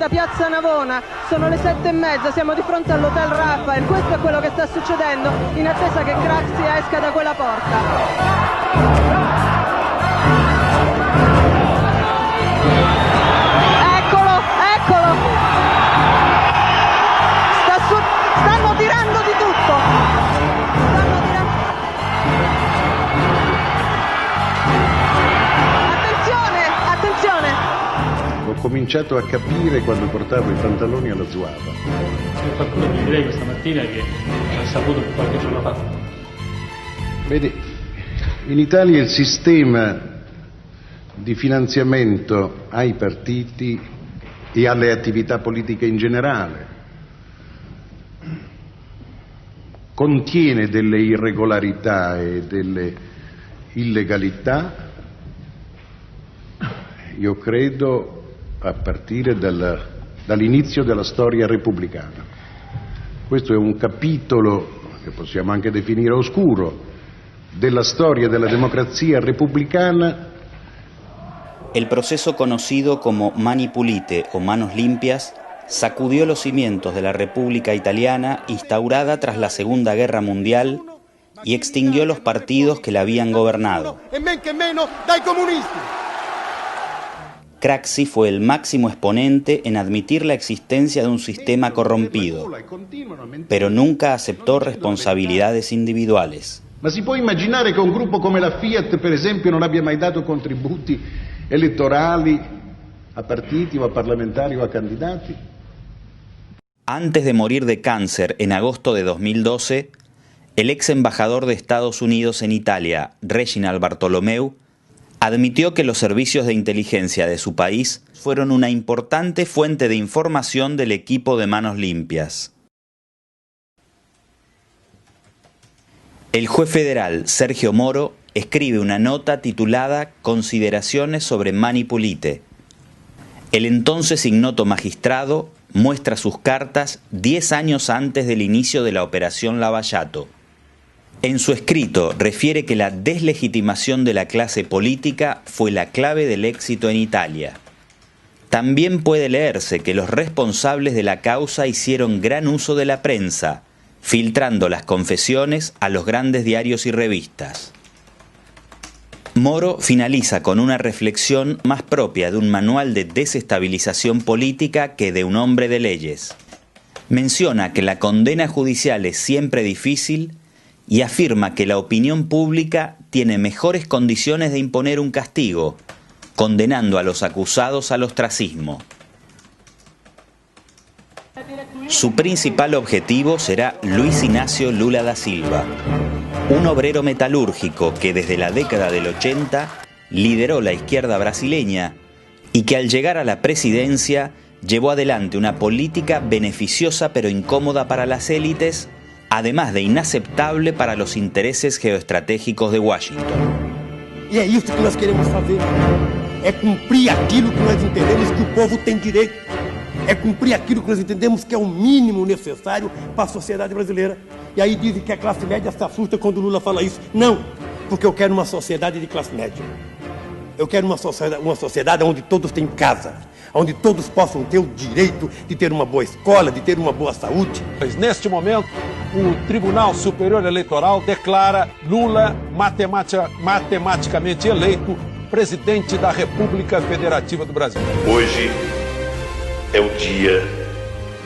da Piazza Navona, sono le 7:30, siamo di fronte all'Hotel Raphael, questo è quello che sta succedendo in attesa che Craxi esca da quella porta. Stanno tirando di tutto. Attenzione. Ho cominciato a capire quando portavo i pantaloni alla Zuava. Qualcuno mi direi questa mattina che l'ha saputo qualche giorno fa. Vedi, in Italia il sistema di finanziamento ai partiti e alle attività politiche in generale contiene delle irregolarità e delle illegalità, io credo, a partire dall'inizio della storia repubblicana. Questo è un capitolo che possiamo anche definire oscuro della storia della democrazia repubblicana. El proceso conocido como Mani Pulite o Manos Limpias sacudió los cimientos de la República Italiana instaurada tras la Segunda Guerra Mundial y extinguió los partidos que la habían gobernado. Craxi fue el máximo exponente en admitir la existencia de un sistema corrompido, pero nunca aceptó responsabilidades individuales. Ma si può immaginare che un gruppo come la Fiat, per esempio, non abbia mai dato contributi elettorali a partiti o a parlamentari o a candidati? Antes de morir de cáncer en agosto de 2012, el ex embajador de Estados Unidos en Italia, Reginald Bartolomeu, admitió que los servicios de inteligencia de su país fueron una importante fuente de información del equipo de Manos Limpias. El juez federal Sergio Moro escribe una nota titulada Consideraciones sobre Mani Pulite. El entonces ignoto magistrado muestra sus cartas 10 años antes del inicio de la Operación Lavallato. En su escrito refiere que la deslegitimación de la clase política fue la clave del éxito en Italia. También puede leerse que los responsables de la causa hicieron gran uso de la prensa, filtrando las confesiones a los grandes diarios y revistas. Moro finaliza con una reflexión más propia de un manual de desestabilización política que de un hombre de leyes. Menciona que la condena judicial es siempre difícil y afirma que la opinión pública tiene mejores condiciones de imponer un castigo, condenando a los acusados al ostracismo. Su principal objetivo será Luis Inácio Lula da Silva, un obrero metalúrgico que desde la década del 80 lideró la izquierda brasileña y que al llegar a la presidencia llevó adelante una política beneficiosa pero incómoda para las élites, además de inaceptable para los intereses geoestratégicos de Washington. E é isso que nós queremos fazer. É cumprir aquilo que nós entendemos que o povo tem direito. É cumprir aquilo que nós entendemos que é o mínimo necessário para a sociedade brasileira. E aí dizem que a classe média se assusta quando o Lula fala isso. Não, porque eu quero uma sociedade de classe média. Eu quero uma sociedade onde todos têm casa, onde todos possam ter o direito de ter uma boa escola, de ter uma boa saúde. Mas neste momento, o Tribunal Superior Eleitoral declara Lula matematicamente eleito presidente da República Federativa do Brasil. Hoje é o dia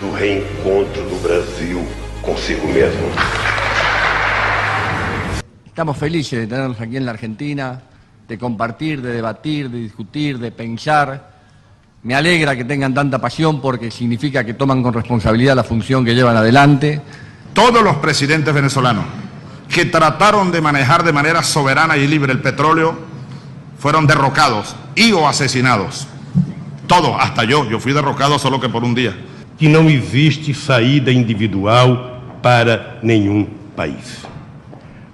do reencontro do Brasil consigo mesmo. Estamos felices de tenerlos aquí en la Argentina, de compartir, de debatir, de discutir, de pensar. Me alegra que tengan tanta pasión porque significa que toman con responsabilidad la función que llevan adelante. Todos los presidentes venezolanos que trataron de manejar de manera soberana y libre el petróleo fueron derrocados y o asesinados. Todos, hasta yo fui derrocado solo que por un día. Que não existe saída individual para nenhum país.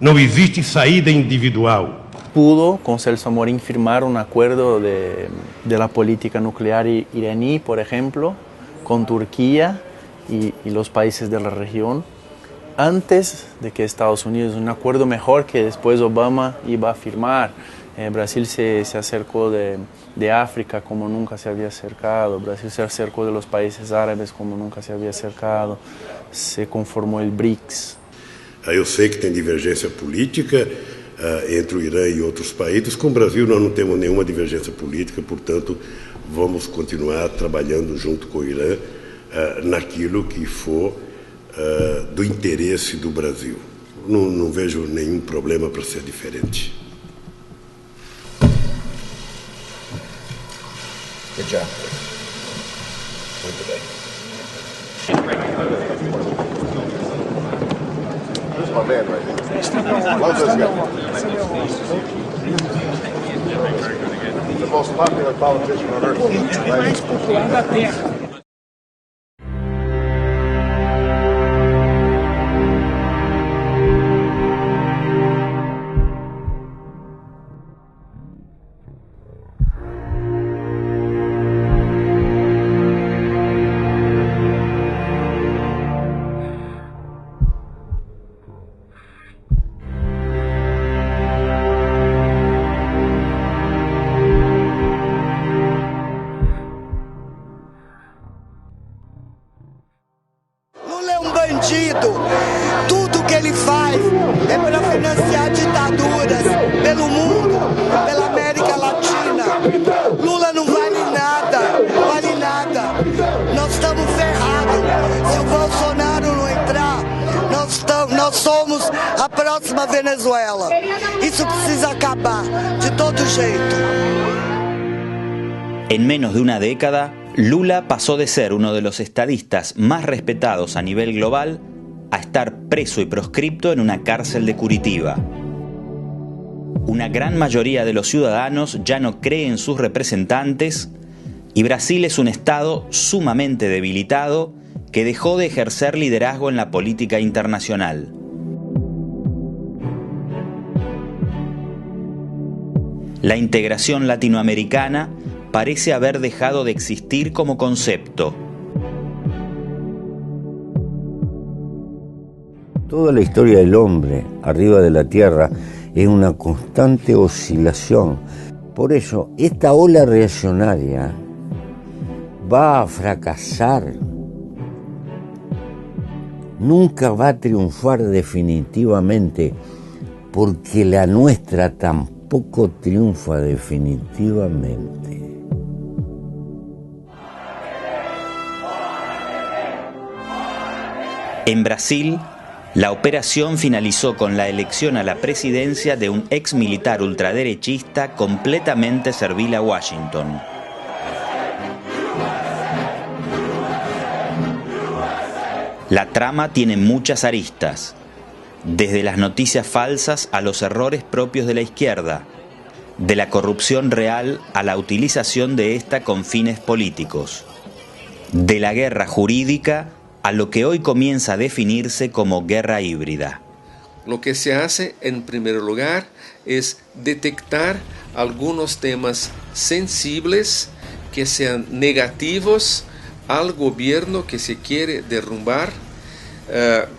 Não existe saída individual. Pudo con Celso Amorín firmar un acuerdo de la política nuclear iraní, por ejemplo, con Turquía y los países de la región, antes de que Estados Unidos, un acuerdo mejor que después Obama iba a firmar. Brasil se acercó de África como nunca se había acercado, Brasil se acercó de los países árabes como nunca se había acercado, se conformou el BRICS. Eu sei que tem divergência política entre o Irã e outros países. Com o Brasil nós não temos nenhuma divergência política, portanto vamos continuar trabalhando junto com o Irã naquilo que for do interesse do Brasil. Não vejo nenhum problema para ser diferente. Good job. Muito bem. This is my man right here. Love this guy. The most popular politician on earth. Mais popular da Terra. Tudo que ele faz é para financiar ditaduras pelo mundo, pela América Latina. Lula não vale nada, vale nada. Nós estamos ferrados. Se o Bolsonaro não entrar, nós somos a próxima Venezuela. Isso precisa acabar, de todo jeito. En menos de una década, Lula pasó de ser uno de los estadistas más respetados a nivel global a estar preso y proscripto en una cárcel de Curitiba. Una gran mayoría de los ciudadanos ya no cree en sus representantes y Brasil es un estado sumamente debilitado que dejó de ejercer liderazgo en la política internacional. La integración latinoamericana parece haber dejado de existir como concepto. Toda la historia del hombre arriba de la tierra es una constante oscilación. Por eso, esta ola reaccionaria va a fracasar. Nunca va a triunfar definitivamente, porque la nuestra tampoco triunfa definitivamente. En Brasil, la operación finalizó con la elección a la presidencia de un ex militar ultraderechista completamente servil a Washington. La trama tiene muchas aristas, desde las noticias falsas a los errores propios de la izquierda, de la corrupción real a la utilización de esta con fines políticos, de la guerra jurídica a lo que hoy comienza a definirse como guerra híbrida. Lo que se hace en primer lugar es detectar algunos temas sensibles que sean negativos al gobierno que se quiere derrumbar.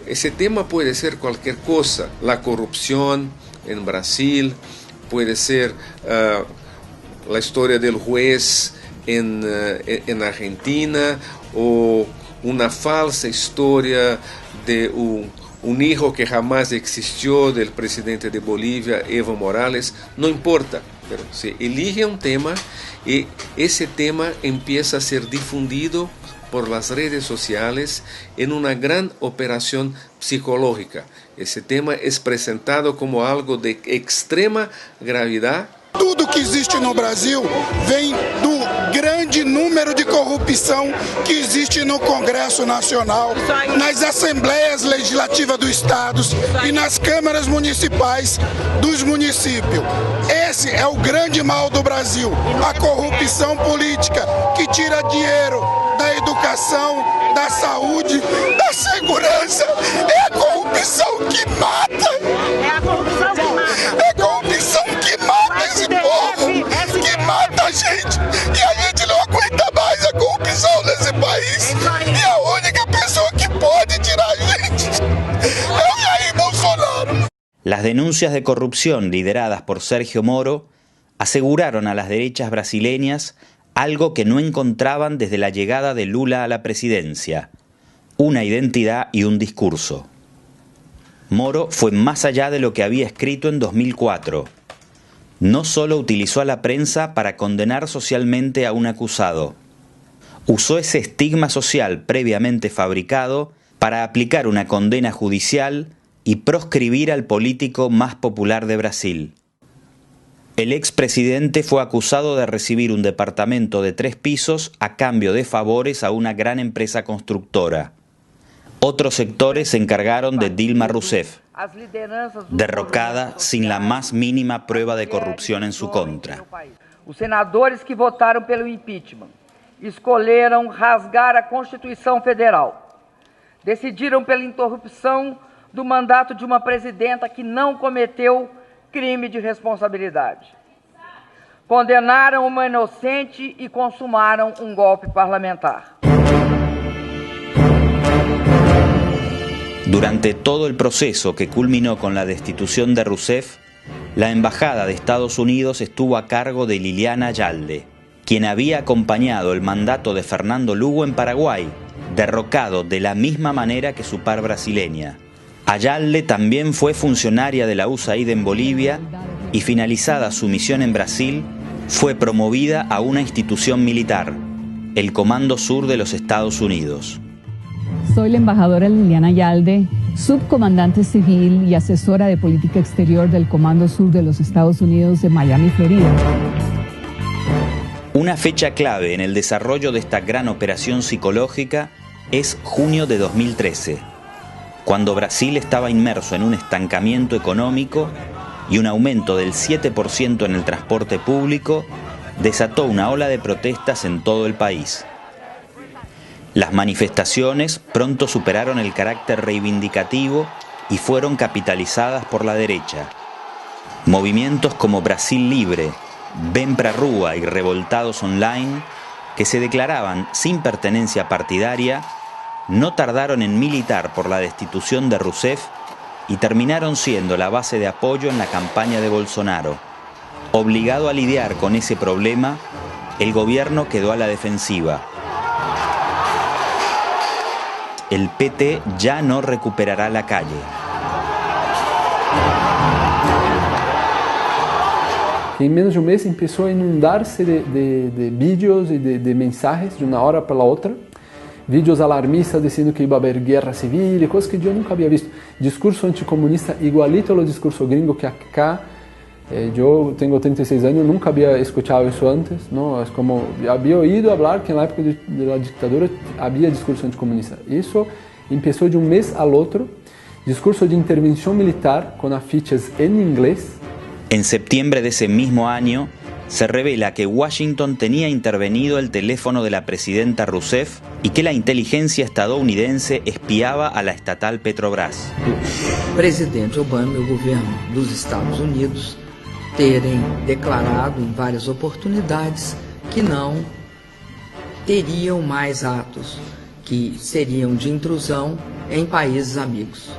Ese tema puede ser cualquier cosa, la corrupción en Brasil, puede ser la historia del juez en Argentina, o una falsa historia de un hijo que jamás existió del presidente de Bolivia, Evo Morales. No importa, pero se elige un tema y ese tema empieza a ser difundido por las redes sociales en una gran operación psicológica. Ese tema es presentado como algo de extrema gravedad. Tudo que existe no Brasil vem do grande número de corrupção que existe no Congresso Nacional, nas Assembleias Legislativas dos Estados e nas câmaras municipais dos municípios. Esse é o grande mal do Brasil, a corrupção política que tira dinheiro da educação, da saúde, da segurança. É a corrupção que mata. É a corrupção que mata. É a corrupção que mata esse povo, que mata a gente. E a gente não aguenta mais a corrupção nesse país. E a única pessoa que pode tirar a gente é o Jair Bolsonaro. Las denuncias de corrupción lideradas por Sergio Moro aseguraron a las derechas brasileñas algo que no encontraban desde la llegada de Lula a la presidencia: una identidad y un discurso. Moro fue más allá de lo que había escrito en 2004. No solo utilizó a la prensa para condenar socialmente a un acusado, usó ese estigma social previamente fabricado para aplicar una condena judicial y proscribir al político más popular de Brasil. El expresidente fue acusado de recibir un departamento de 3 pisos a cambio de favores a una gran empresa constructora. Otros sectores se encargaron de Dilma Rousseff, derrocada sin la más mínima prueba de corrupción en su contra. Os senadores que votaram pelo impeachment escolheram rasgar a Constituição Federal. Decidiram pela interrupção do mandato de uma presidenta que não cometeu crime de responsabilidade. Condenaram uma inocente e consumaram um golpe parlamentar. Durante todo el proceso que culminó con la destitución de Rousseff, la Embajada de Estados Unidos estuvo a cargo de Liliana Ayalde, quien había acompañado el mandato de Fernando Lugo en Paraguay, derrocado de la misma manera que su par brasileña. Ayalde también fue funcionaria de la USAID en Bolivia y, finalizada su misión en Brasil, fue promovida a una institución militar, el Comando Sur de los Estados Unidos. Soy la embajadora Liliana Ayalde, subcomandante civil y asesora de política exterior del Comando Sur de los Estados Unidos de Miami, Florida. Una fecha clave en el desarrollo de esta gran operación psicológica es junio de 2013, cuando Brasil estaba inmerso en un estancamiento económico y un aumento del 7% en el transporte público desató una ola de protestas en todo el país. Las manifestaciones pronto superaron el carácter reivindicativo y fueron capitalizadas por la derecha. Movimientos como Brasil Libre, Vem pra Rua y Revoltados Online, que se declaraban sin pertenencia partidaria, no tardaron en militar por la destitución de Rousseff y terminaron siendo la base de apoyo en la campaña de Bolsonaro. Obligado a lidiar con ese problema, el gobierno quedó a la defensiva. El PT ya no recuperará la calle. En menos de un mes empezó a inundarse de vídeos y de mensajes de una hora para la otra. Vídeos alarmistas diciendo que iba a haber guerra civil y cosas que yo nunca había visto. Discurso anticomunista igualito a los discursos gringos que acá. Yo tengo 36 años, nunca había escuchado eso antes, ¿no? Es como, había oído hablar que en la época de la dictadura había discurso anticomunista. Eso empezó de un mes al otro. Discurso de intervención militar con afiches en inglés. En septiembre de ese mismo año, se revela que Washington tenía intervenido el teléfono de la presidenta Rousseff y que la inteligencia estadounidense espiaba a la estatal Petrobras. O presidente Obama y el gobierno dos Estados Unidos terem declarado em várias oportunidades que não teriam mais atos que seriam de intrusão em países amigos.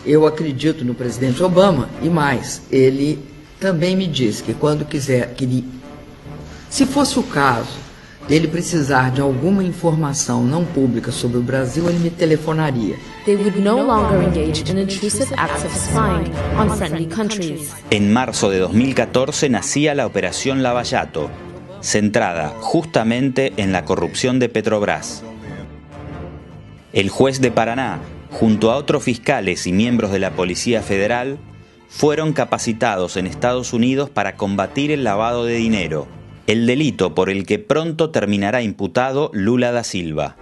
Eu acredito no presidente Obama e mais, ele também me disse que quando quiser, se fosse o caso dele precisar de alguma informação não pública sobre o Brasil, ele me telefonaria. They would no longer engage in intrusive acts of spying on friendly countries. En marzo de 2014 nacía la Operación Lavallato, centrada justamente en la corrupción de Petrobras. El juez de Paraná, junto a otros fiscales y miembros de la Policía Federal, fueron capacitados en Estados Unidos para combatir el lavado de dinero, el delito por el que pronto terminará imputado Lula da Silva.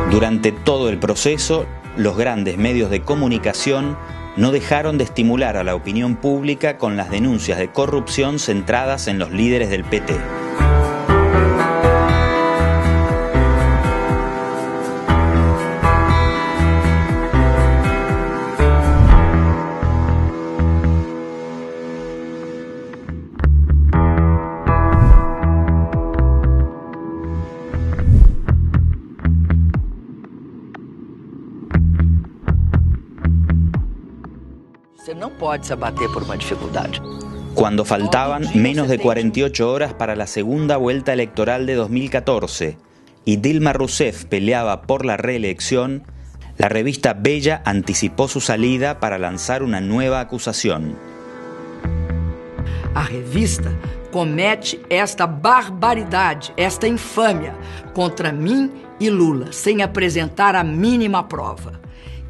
Durante todo el proceso, los grandes medios de comunicación no dejaron de estimular a la opinión pública con las denuncias de corrupción centradas en los líderes del PT. Você não pode se abater por uma dificuldade. Cuando faltaban menos de 48 horas para la segunda vuelta electoral de 2014 y Dilma Rousseff peleaba por la reelección, la revista Bella anticipó su salida para lanzar una nueva acusación. A revista comete esta barbaridade, esta infâmia contra mim e Lula, sem apresentar a mínima prova.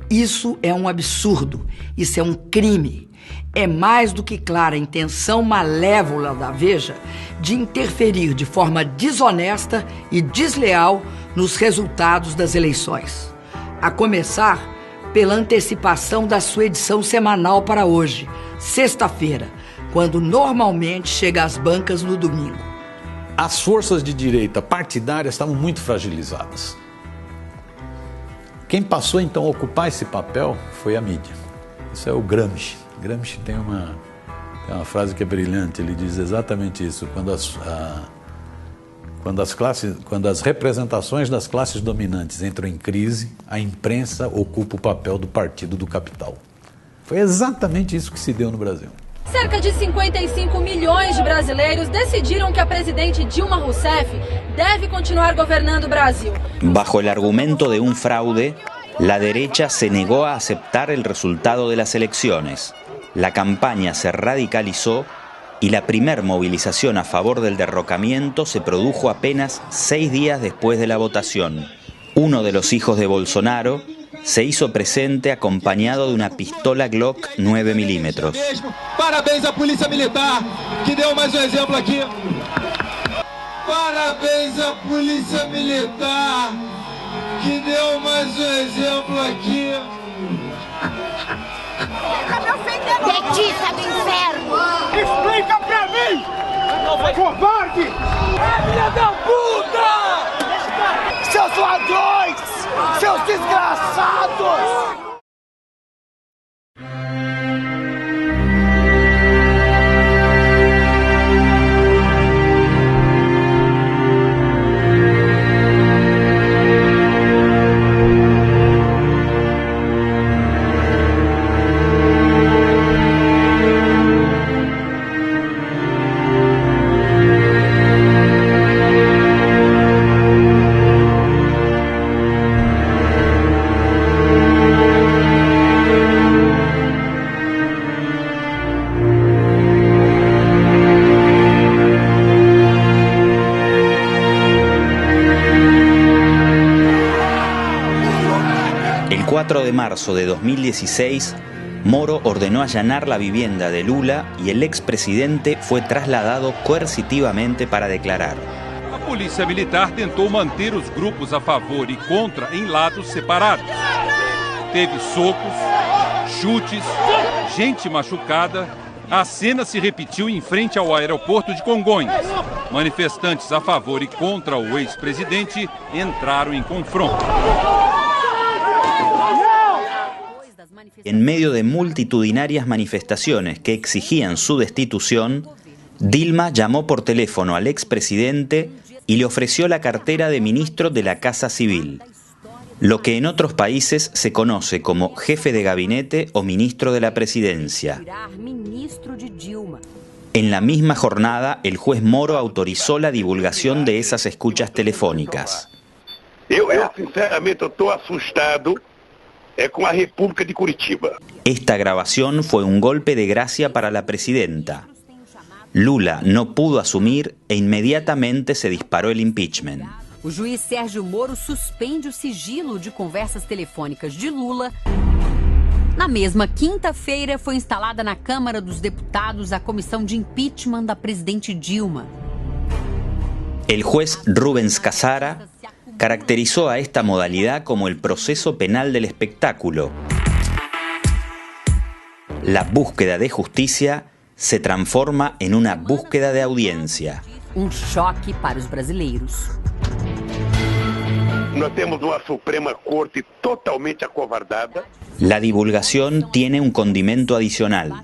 Isso é um absurdo, isso é um crime. É mais do que clara a intenção malévola da Veja de interferir de forma desonesta e desleal nos resultados das eleições. A começar pela antecipação da sua edição semanal para hoje, sexta-feira, quando normalmente chega às bancas no domingo. As forças de direita partidárias estavam muito fragilizadas. Quem passou então a ocupar esse papel foi a mídia. Isso é o Gramsci. Gramsci tem uma frase que é brilhante, ele diz exatamente isso. Quando as representações das classes dominantes entram em crise, a imprensa ocupa o papel do partido do capital. Foi exatamente isso que se deu no Brasil. Cerca de 55 milhões de brasileiros decidiram que a presidente Dilma Rousseff debe continuar gobernando o Brasil. Bajo el argumento de un fraude, la derecha se negó a aceptar el resultado de las elecciones. La campaña se radicalizó y la primer movilización a favor del derrocamiento se produjo apenas 6 días después de la votación. Uno de los hijos de Bolsonaro se hizo presente acompañado de una pistola Glock 9 milímetros. Parabéns à Polícia Militar, que deu mais exemplo aqui. Parabéns à Polícia Militar, que deu mais exemplo aqui. Petista do inferno! Explica pra mim! Covarde! Filha da puta! Seus ladrões! Seus desgraçados! El 4 de marzo de 2016, Moro ordenó allanar la vivienda de Lula y el expresidente fue trasladado coercitivamente para declarar. A polícia militar tentou manter os grupos a favor e contra em lados separados. Teve socos, chutes, gente machucada. A cena se repetiu em frente ao aeroporto de Congonhas. Manifestantes a favor e contra o ex-presidente entraram em confronto. En medio de multitudinarias manifestaciones que exigían su destitución, Dilma llamó por teléfono al expresidente y le ofreció la cartera de ministro de la Casa Civil, lo que en otros países se conoce como jefe de gabinete o ministro de la presidencia. En la misma jornada, el juez Moro autorizó la divulgación de esas escuchas telefónicas. Eu sinceramente estou assustado con la República de Curitiba. Esta grabación fue un golpe de gracia para la presidenta. Lula no pudo asumir e inmediatamente se disparó el impeachment. O juiz Sérgio Moro suspende o sigilo de conversas telefônicas de Lula. Na mesma quinta-feira, foi instalada na Câmara dos Deputados a comissão de impeachment da presidente Dilma. El juez Rubens Casara caracterizó a esta modalidad como el proceso penal del espectáculo. La búsqueda de justicia se transforma en una búsqueda de audiencia. Choque para os brasileiros. Nós temos uma Suprema Corte totalmente acovardada. La divulgación tiene un condimento adicional.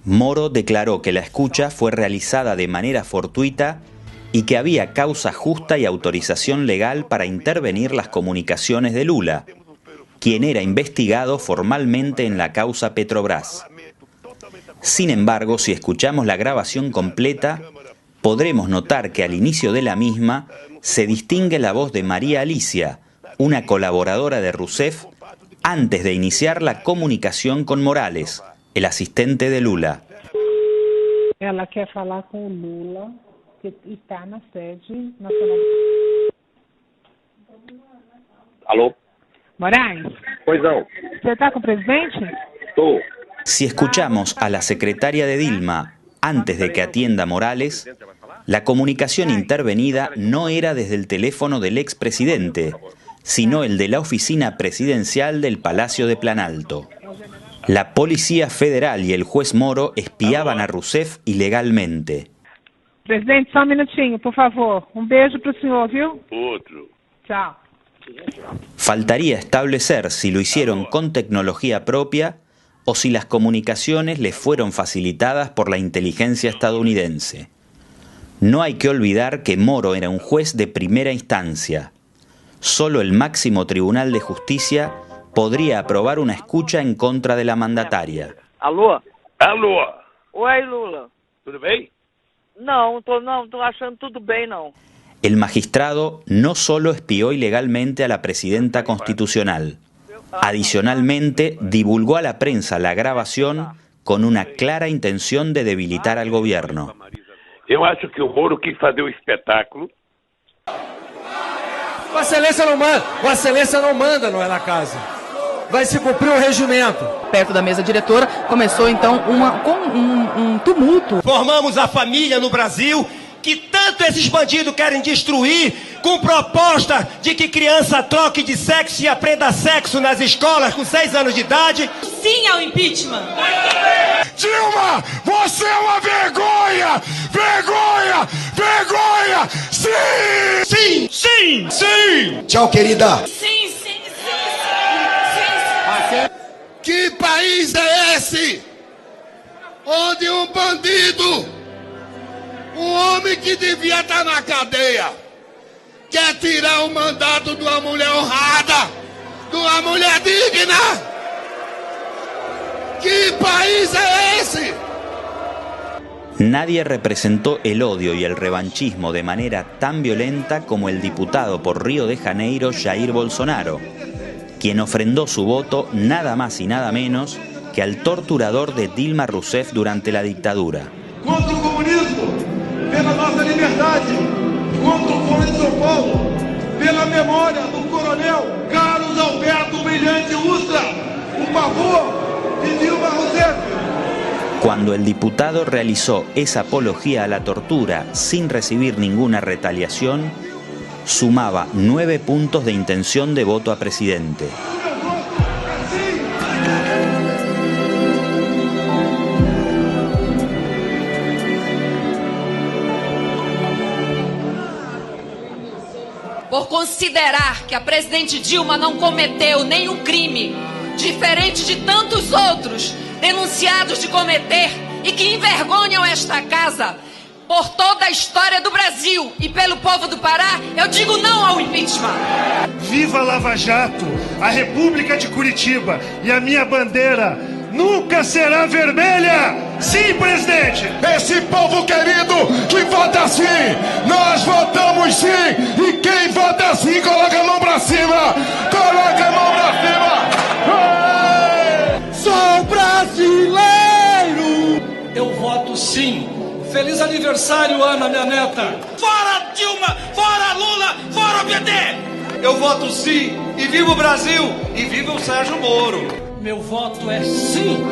Moro declaró que la escucha fue realizada de manera fortuita y que había causa justa y autorización legal para intervenir las comunicaciones de Lula, quien era investigado formalmente en la causa Petrobras. Sin embargo, si escuchamos la grabación completa, podremos notar que al inicio de la misma se distingue la voz de María Alicia, una colaboradora de Rousseff, antes de iniciar la comunicación con Morales, el asistente de Lula. Ela quer falar com o Lula, que está na sede nacional. Alô? Moraes? Pois não. Você está com o presidente? Estou. Si escuchamos a la secretaria de Dilma antes de que atienda Morales, la comunicación intervenida no era desde el teléfono del expresidente, sino el de la oficina presidencial del Palacio de Planalto. La Policía Federal y el juez Moro espiaban a Rousseff ilegalmente. Presidente, só minutinho, por favor. Beijo pro senhor, viu? Outro. Tchau. Faltaría establecer si lo hicieron con tecnología propia o si las comunicaciones les fueron facilitadas por la inteligencia estadounidense. No hay que olvidar que Moro era un juez de primera instancia. Solo el máximo tribunal de justicia podría aprobar una escucha en contra de la mandataria. Alô? Alô? Oi, Lula. Tudo bem? Não, tô achando tudo bem, não. El magistrado no solo espió ilegalmente a la presidenta constitucional, adicionalmente divulgó a la prensa la grabación con una clara intención de debilitar al gobierno. Eu acho que o Moro quis fazer o espetáculo. Vossa Excelência não manda, não é na casa. Vai se cumprir o regimento. Perto da mesa diretora começou então um tumulto. Formamos a família no Brasil que tanto esses bandidos querem destruir, com proposta de que criança troque de sexo e aprenda sexo nas escolas com 6 anos de idade. Sim ao impeachment. Dilma, você é uma vergonha! Vergonha! Vergonha! Sim! Sim! Sim! Sim! Tchau, querida! Sim, sim, sim, sim. Que país é esse? Onde um bandido, um homem que devia estar na cadeia, quer tirar o mandato de uma mulher honrada, de uma mulher digna? ¿Qué país es ese? Nadie representó el odio y el revanchismo de manera tan violenta como el diputado por Río de Janeiro Jair Bolsonaro, quien ofrendó su voto nada más y nada menos que al torturador de Dilma Rousseff durante la dictadura. Contra o comunismo, pela nossa liberdade, contra o Foro de São Paulo, pela memória do coronel Carlos Alberto Brilhante Ustra, por favor. Cuando el diputado realizó esa apología a la tortura sin recibir ninguna retaliación, sumaba 9 puntos de intención de voto a presidente. Por considerar que a presidente Dilma não cometeu nenhum crime, diferente de tantos outros denunciados de cometer e que envergonham esta casa, por toda a história do Brasil e pelo povo do Pará, eu digo não ao impeachment. Viva a Lava Jato, a República de Curitiba e a minha bandeira nunca será vermelha! Sim, presidente! Esse povo querido que vota sim, nós votamos sim! E quem vota sim, coloca a mão pra cima! Coloca a mão pra cima! Sou brasileiro! Eu voto sim! Feliz aniversário, Ana, minha neta! Fora Dilma! Fora Lula! Fora o PT! Eu voto sim! E viva o Brasil! E viva o Sérgio Moro! Meu voto é sim!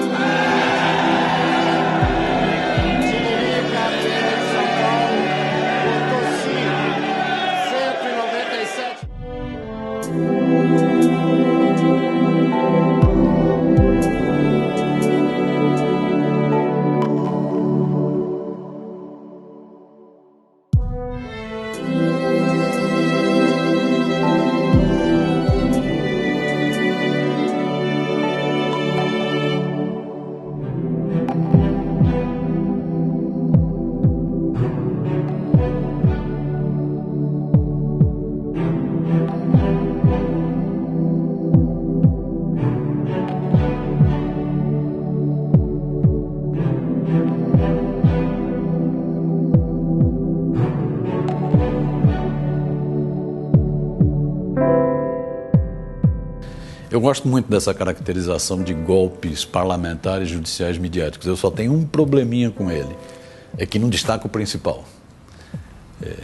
Eu gosto muito dessa caracterização de golpes parlamentares, judiciais, midiáticos. Eu só tenho um probleminha com ele, é que não destaca o principal.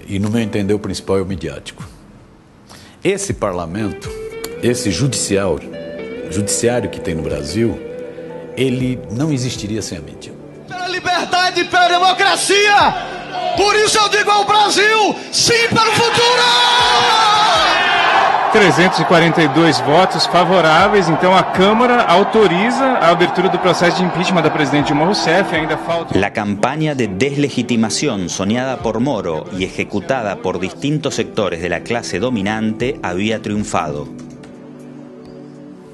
E no meu entender o principal é o midiático. Esse parlamento, esse judiciário que tem no Brasil, ele não existiria sem a mídia. Pela liberdade e pela democracia! Por isso eu digo ao Brasil, sim para o futuro! 342 votos favoráveis, então a Câmara autoriza a abertura do processo de impeachment da presidente Dilma Rousseff. Ainda falta. La campaña de deslegitimación soñada por Moro y ejecutada por distintos sectores de la clase dominante había triunfado.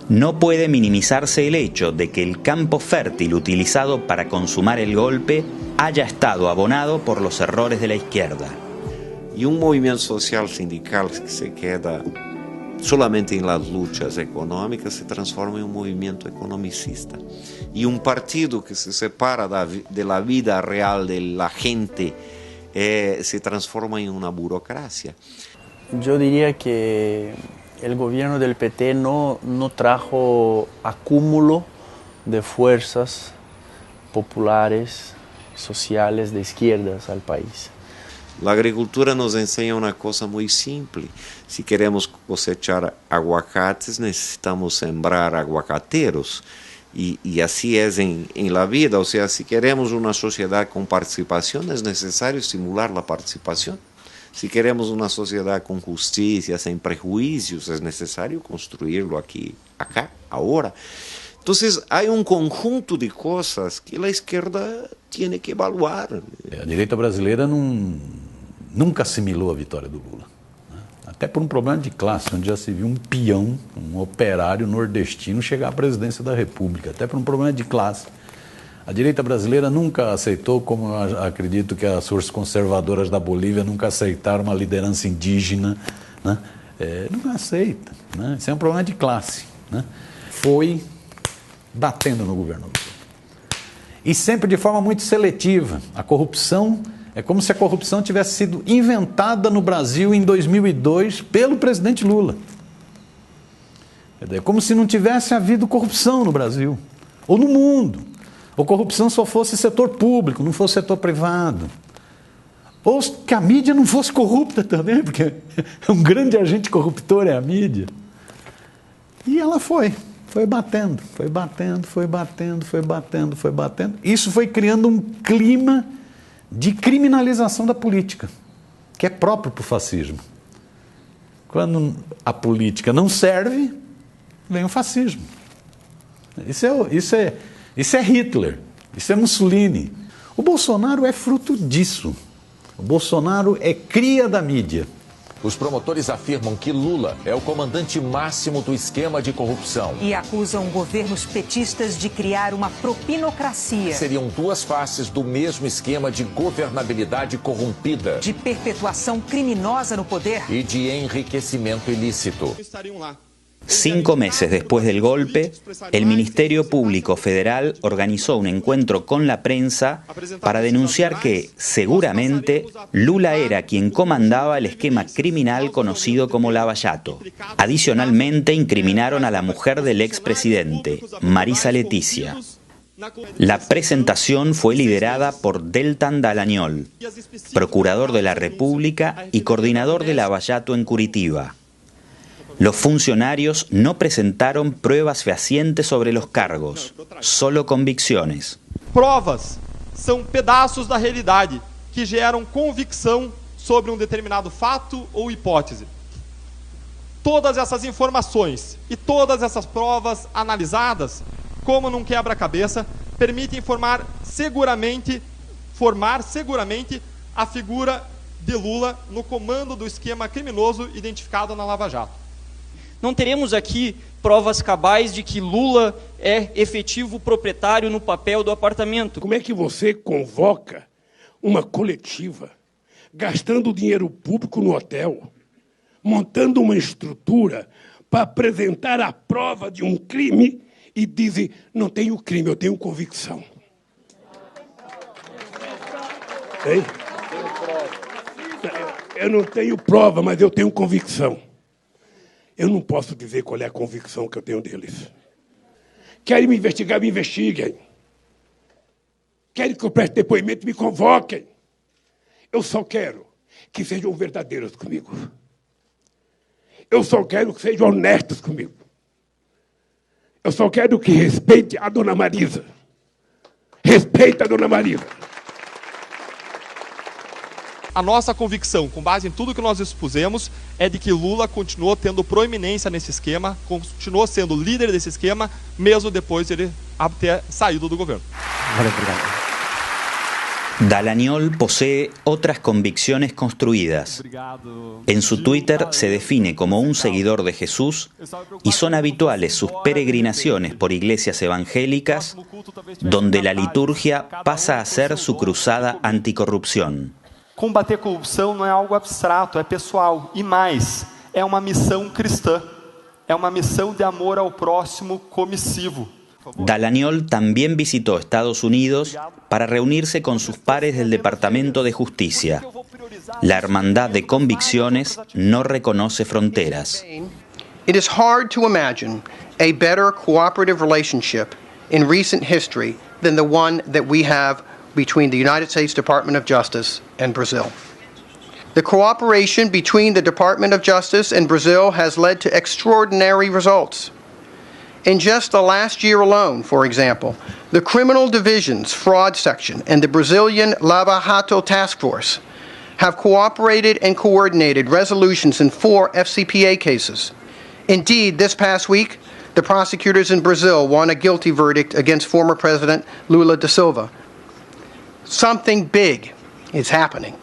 No puede minimizarse el hecho de que el campo fértil utilizado para consumar el golpe haya estado abonado por los errores de la izquierda. Y un movimiento social sindical que se queda solamente en las luchas económicas se transforma en un movimiento economicista. Y un partido que se separa de la vida real de la gente se transforma en una burocracia. Yo diría que el gobierno del PT no trajo acúmulo de fuerzas populares, sociales, de izquierdas al país. La agricultura nos enseña una cosa muy simple. Si queremos cosechar aguacates, necesitamos sembrar aguacateros. Y así es en la vida. O sea, si queremos una sociedad con participación, es necesario estimular la participación. Si queremos una sociedad con justicia, sin prejuicios, es necesario construirlo aquí, acá, ahora. Entonces, hay un conjunto de cosas que la izquierda tiene que evaluar. A direita brasileira nunca assimilou a vitória do Lula. Até por um problema de classe, onde já se viu um peão, um operário nordestino chegar à presidência da República. Até por um problema de classe. A direita brasileira nunca aceitou, como eu acredito que as forças conservadoras da Bolívia nunca aceitaram uma liderança indígena. Né? Nunca aceita. Né? Isso é um problema de classe. Né? Foi batendo no governo Lula. E sempre de forma muito seletiva. A corrupção, é como se a corrupção tivesse sido inventada no Brasil em 2002 pelo presidente Lula. É como se não tivesse havido corrupção no Brasil, ou no mundo. Ou corrupção só fosse setor público, não fosse setor privado. Ou que a mídia não fosse corrupta também, porque um grande agente corruptor é a mídia. E ela foi batendo. Isso foi criando um clima de criminalização da política, que é próprio para o fascismo. Quando a política não serve, vem o fascismo. Isso é Hitler, isso é Mussolini. O Bolsonaro é fruto disso. O Bolsonaro é cria da mídia. Os promotores afirmam que Lula é o comandante máximo do esquema de corrupção. E acusam governos petistas de criar uma propinocracia. Seriam duas faces do mesmo esquema de governabilidade corrompida. De perpetuação criminosa no poder. E de enriquecimento ilícito. 5 meses después del golpe, el Ministerio Público Federal organizó un encuentro con la prensa para denunciar que, seguramente, Lula era quien comandaba el esquema criminal conocido como Lava Jato. Adicionalmente, incriminaron a la mujer del expresidente, Marisa Leticia. La presentación fue liderada por Deltan Dallagnol, procurador de la República y coordinador de Lava Jato en Curitiba. Los funcionarios no presentaron pruebas fehacientes sobre los cargos, solo convicciones. Provas são pedaços da realidade que geram convicção sobre um determinado fato ou hipótese. Todas essas informações e todas essas provas analisadas, como num quebra-cabeça, permitem formar seguramente a figura de Lula no comando do esquema criminoso identificado na Lava Jato. Não teremos aqui provas cabais de que Lula é efetivo proprietário no papel do apartamento. Como é que você convoca uma coletiva, gastando dinheiro público no hotel, montando uma estrutura para apresentar a prova de um crime e diz, não tenho crime, eu tenho convicção? Hein? Eu não tenho prova, mas eu tenho convicção. eu não posso dizer qual é a convicção que eu tenho deles. Querem me investigar, me investiguem. Querem que eu preste depoimento, me convoquem. Eu só quero que sejam verdadeiros comigo. Eu só quero que sejam honestos comigo. Eu só quero que respeite a dona Marisa. Respeita a dona Marisa. A nossa convicção, com base em tudo que nós expusemos, é de que Lula continuou tendo proeminência nesse esquema, continuou sendo líder desse esquema, mesmo depois de ele ter saído do governo. Dallagnol posee otras convicciones construidas. En su Twitter se define como un seguidor de Jesús y son habituales sus peregrinaciones por iglesias evangélicas, donde la liturgia pasa a ser su cruzada anticorrupción. Combater corrupção não é algo abstrato, é pessoal. E mais, é uma missão cristã. É uma missão de amor ao próximo comissivo. Dallagnol también visitó Estados Unidos para reunirse con sus pares del Departamento de Justicia. La hermandad de convicciones no reconoce fronteras. It is hard to imagine a better cooperative relationship in recent history than the one that we have between the United States Department of Justice and Brazil. The cooperation between the Department of Justice and Brazil has led to extraordinary results. In just the last year alone, for example, the Criminal Division's Fraud Section and the Brazilian Lava Jato Task Force have cooperated and coordinated resolutions in 4 FCPA cases. Indeed, this past week, the prosecutors in Brazil won a guilty verdict against former President Lula da Silva. Something big is happening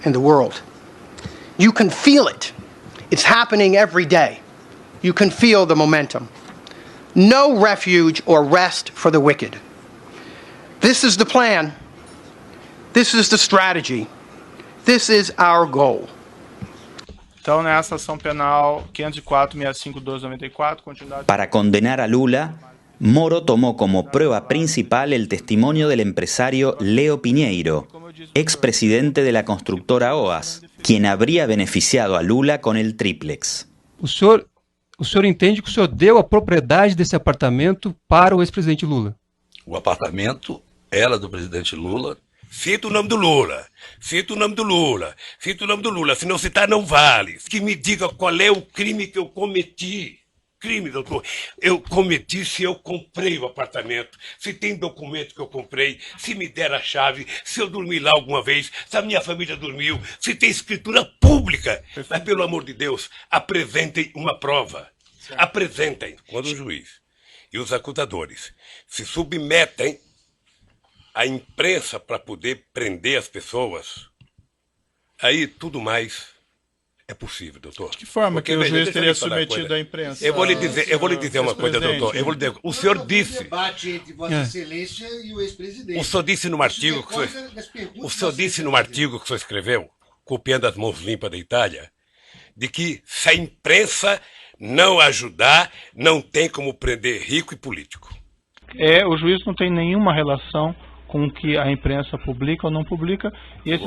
in the world. You can feel it. It's happening every day. You can feel the momentum. No refuge or rest for the wicked. This is the plan. This is the strategy. This is our goal. Então, nessa ação penal 504-65-1294, continuidade... Para condenar a Lula, Moro tomó como prueba principal el testimonio del empresario Leo Pinheiro, expresidente de la constructora OAS, quien habría beneficiado a Lula con el triplex. O senhor entende que o senhor deu a propriedade desse apartamento para o ex-presidente Lula? O apartamento era do presidente Lula. Cita o nome do Lula. Cita o nome do Lula. Cita o nome do Lula. Se não citar, não vale. Que me diga qual é o crime que eu cometi. Crime, doutor. Eu cometi se eu comprei o apartamento, se tem documento que eu comprei, se me der a chave, se eu dormi lá alguma vez, se a minha família dormiu, se tem escritura pública. Mas, pelo amor de Deus, apresentem uma prova. Certo. Apresentem. Quando o juiz e os acusadores se submetem à imprensa para poder prender as pessoas, aí tudo mais... é possível, doutor. De que forma que o juiz teria submetido à imprensa? Eu vou lhe dizer uma coisa, doutor. O senhor disse... debate entre Vossa Excelência e o ex-presidente. O senhor disse num artigo que o senhor escreveu, copiando as mãos limpas da Itália, de que se a imprensa não ajudar, não tem como prender rico e político. O juiz não tem nenhuma relação con que a imprensa publica o no publica.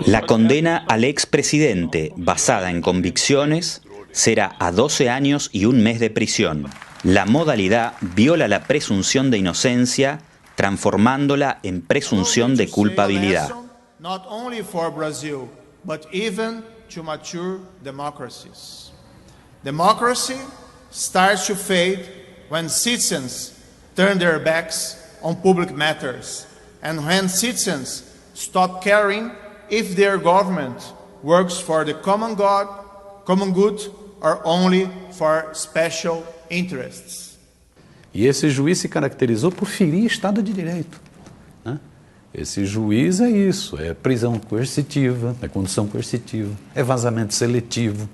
La condena al expresidente, basada en convicciones, será a 12 años y 1 mes de prisión. La modalidad viola la presunción de inocencia, transformándola en presunción de culpabilidad. Not only for Brazil, but even to mature democracies. Democracy starts to fade when citizens turn their backs on public matters. And when citizens stop caring if their government works for the common good, or only for special interests. E esse juiz se caracterizou por ferir Estado de Direito. Né? Esse juiz é isso, é prisão coercitiva, é condução coercitiva, é vazamento seletivo,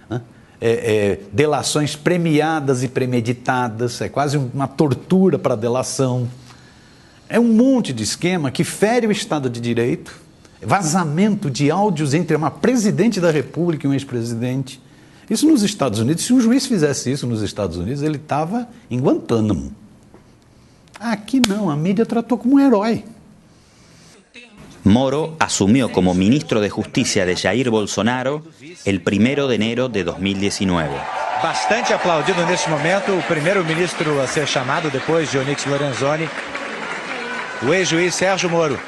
né? É delações premiadas e premeditadas, é quase uma tortura para a delação. É um monte de esquema que fere o Estado de Direito, vazamento de áudios entre uma presidente da República e um ex-presidente. Isso nos Estados Unidos, se um juiz fizesse isso nos Estados Unidos, ele estava em Guantánamo. Aqui não, a mídia tratou como um herói. Moro asumió como ministro de Justicia de Jair Bolsonaro el 1 de enero de 2019. bastante aplaudido neste momento, o primeiro-ministro a ser chamado depois de Onyx Lorenzoni, o ex-juiz Sérgio Moro.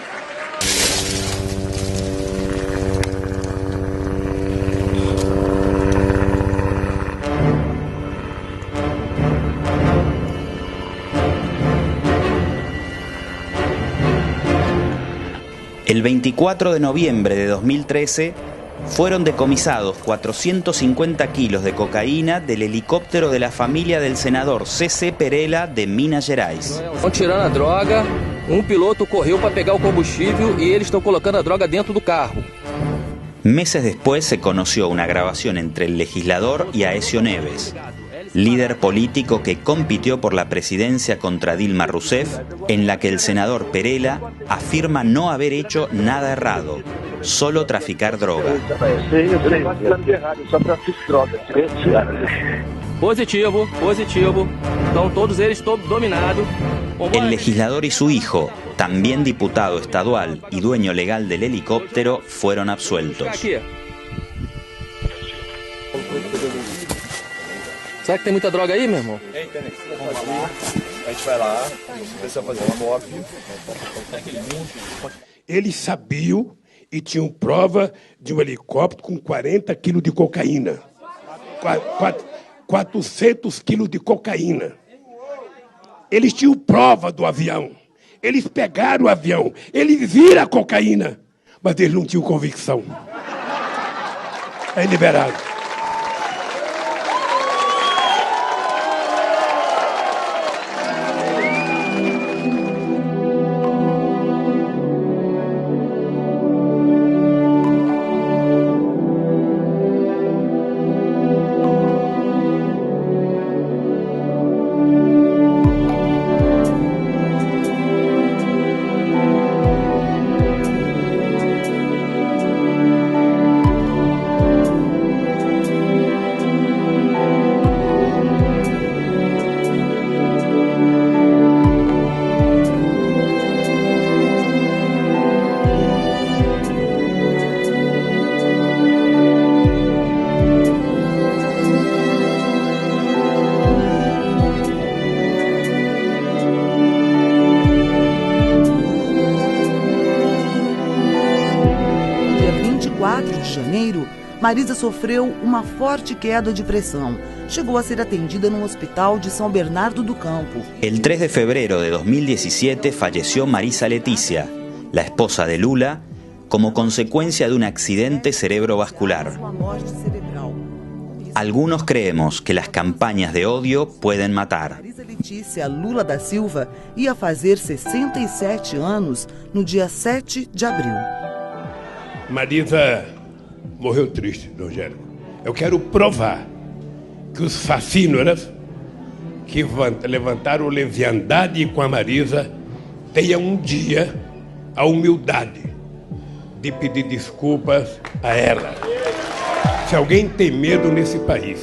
El 24 de noviembre de 2013 fueron decomisados 450 kilos de cocaína del helicóptero de la familia del senador C.C. Perella de Minas Gerais. Estão tirando a droga, piloto correu para pegar o combustível y eles estão colocando a droga dentro do carro. Meses después se conoció una grabación entre el legislador y Aécio Neves, líder político que compitió por la presidencia contra Dilma Rousseff, en la que el senador Perella afirma no haber hecho nada errado, solo traficar droga. Positivo. Estão todos eles dominados. El legislador y su hijo, también diputado estadual y dueño legal del helicóptero, fueron absueltos. Será que tem muita droga aí, meu irmão? Tem. Vamos lá. A gente vai lá, ver se vai fazer uma cópia. Eles sabiam e tinham prova de um helicóptero com 40 quilos de cocaína. 400 quilos de cocaína. Eles tinham prova do avião. Eles pegaram o avião. Eles viram a cocaína. Mas eles não tinham convicção. Aí liberaram. Marisa sofreu uma forte queda de pressão. Llegó a ser atendida en un hospital de São Bernardo do Campo. El 3 de febrero de 2017 falleció Marisa Leticia, la esposa de Lula, como consecuencia de un accidente cerebrovascular. Algunos creemos que las campañas de odio pueden matar. Marisa Letícia Lula da Silva ia fazer 67 anos no dia 7 de abril. Marisa morreu triste, Rogério. Eu quero provar que os fascínoras que levantaram leviandade com a Marisa tenham um dia a humildade de pedir desculpas a ela. Se alguém tem medo nesse país,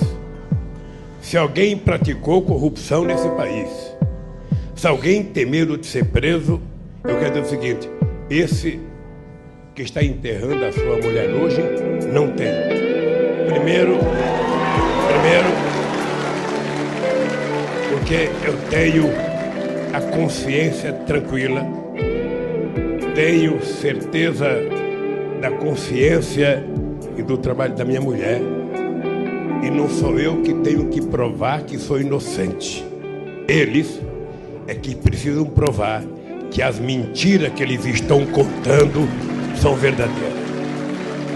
se alguém praticou corrupção nesse país, se alguém tem medo de ser preso, eu quero dizer o seguinte: esse que está enterrando a sua mulher hoje não tem. Primeiro, porque eu tenho a consciência tranquila, tenho certeza da consciência e do trabalho da minha mulher, e não sou eu que tenho que provar que sou inocente. Eles é que precisam provar que as mentiras que eles estão contando são verdadeiras.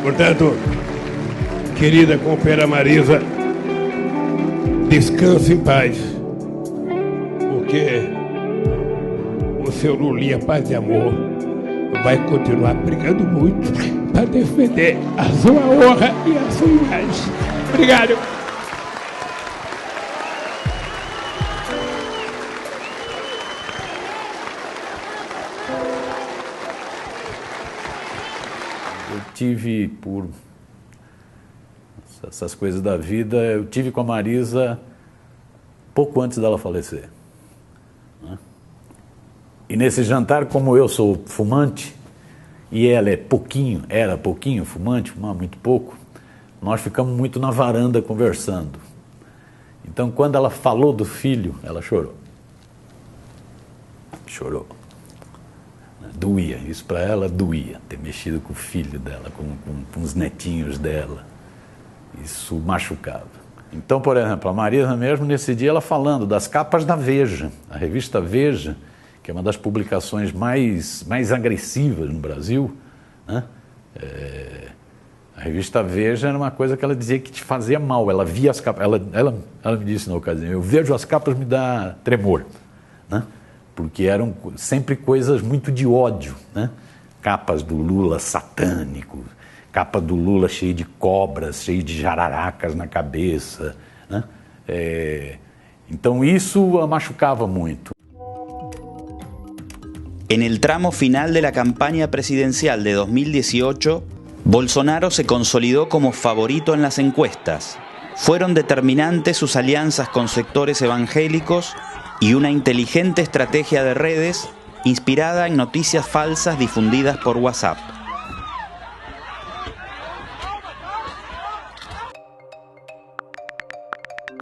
Portanto, querida companheira Marisa, descanse em paz, porque o seu Lulinha Paz e Amor vai continuar brigando muito para defender a sua honra e a sua imagem. Obrigado. Tive, por essas coisas da vida, eu tive com a Marisa pouco antes dela falecer. E nesse jantar, como eu sou fumante, e ela era pouquinho fumante, fumava muito pouco, nós ficamos muito na varanda conversando. Então, quando ela falou do filho, ela chorou. Chorou. Doía, isso para ela doía, ter mexido com o filho dela, com os netinhos dela. Isso machucava. Então, por exemplo, a Marisa mesmo, nesse dia, ela falando das capas da Veja, a revista Veja, que é uma das publicações mais agressivas no Brasil, né? A revista Veja era uma coisa que ela dizia que te fazia mal, ela via as capas, ela me disse na ocasião, eu vejo as capas, me dá tremor, né? Porque eram sempre coisas muito de ódio, né? Capas do Lula satânico, capa do Lula cheio de cobras, cheio de jararacas na cabeça, né? Então isso a machucava muito. En el tramo final de la campaña presidencial de 2018, Bolsonaro se consolidó como favorito en las encuestas. Fueron determinantes sus alianzas con sectores evangélicos y una inteligente estrategia de redes inspirada en noticias falsas difundidas por WhatsApp.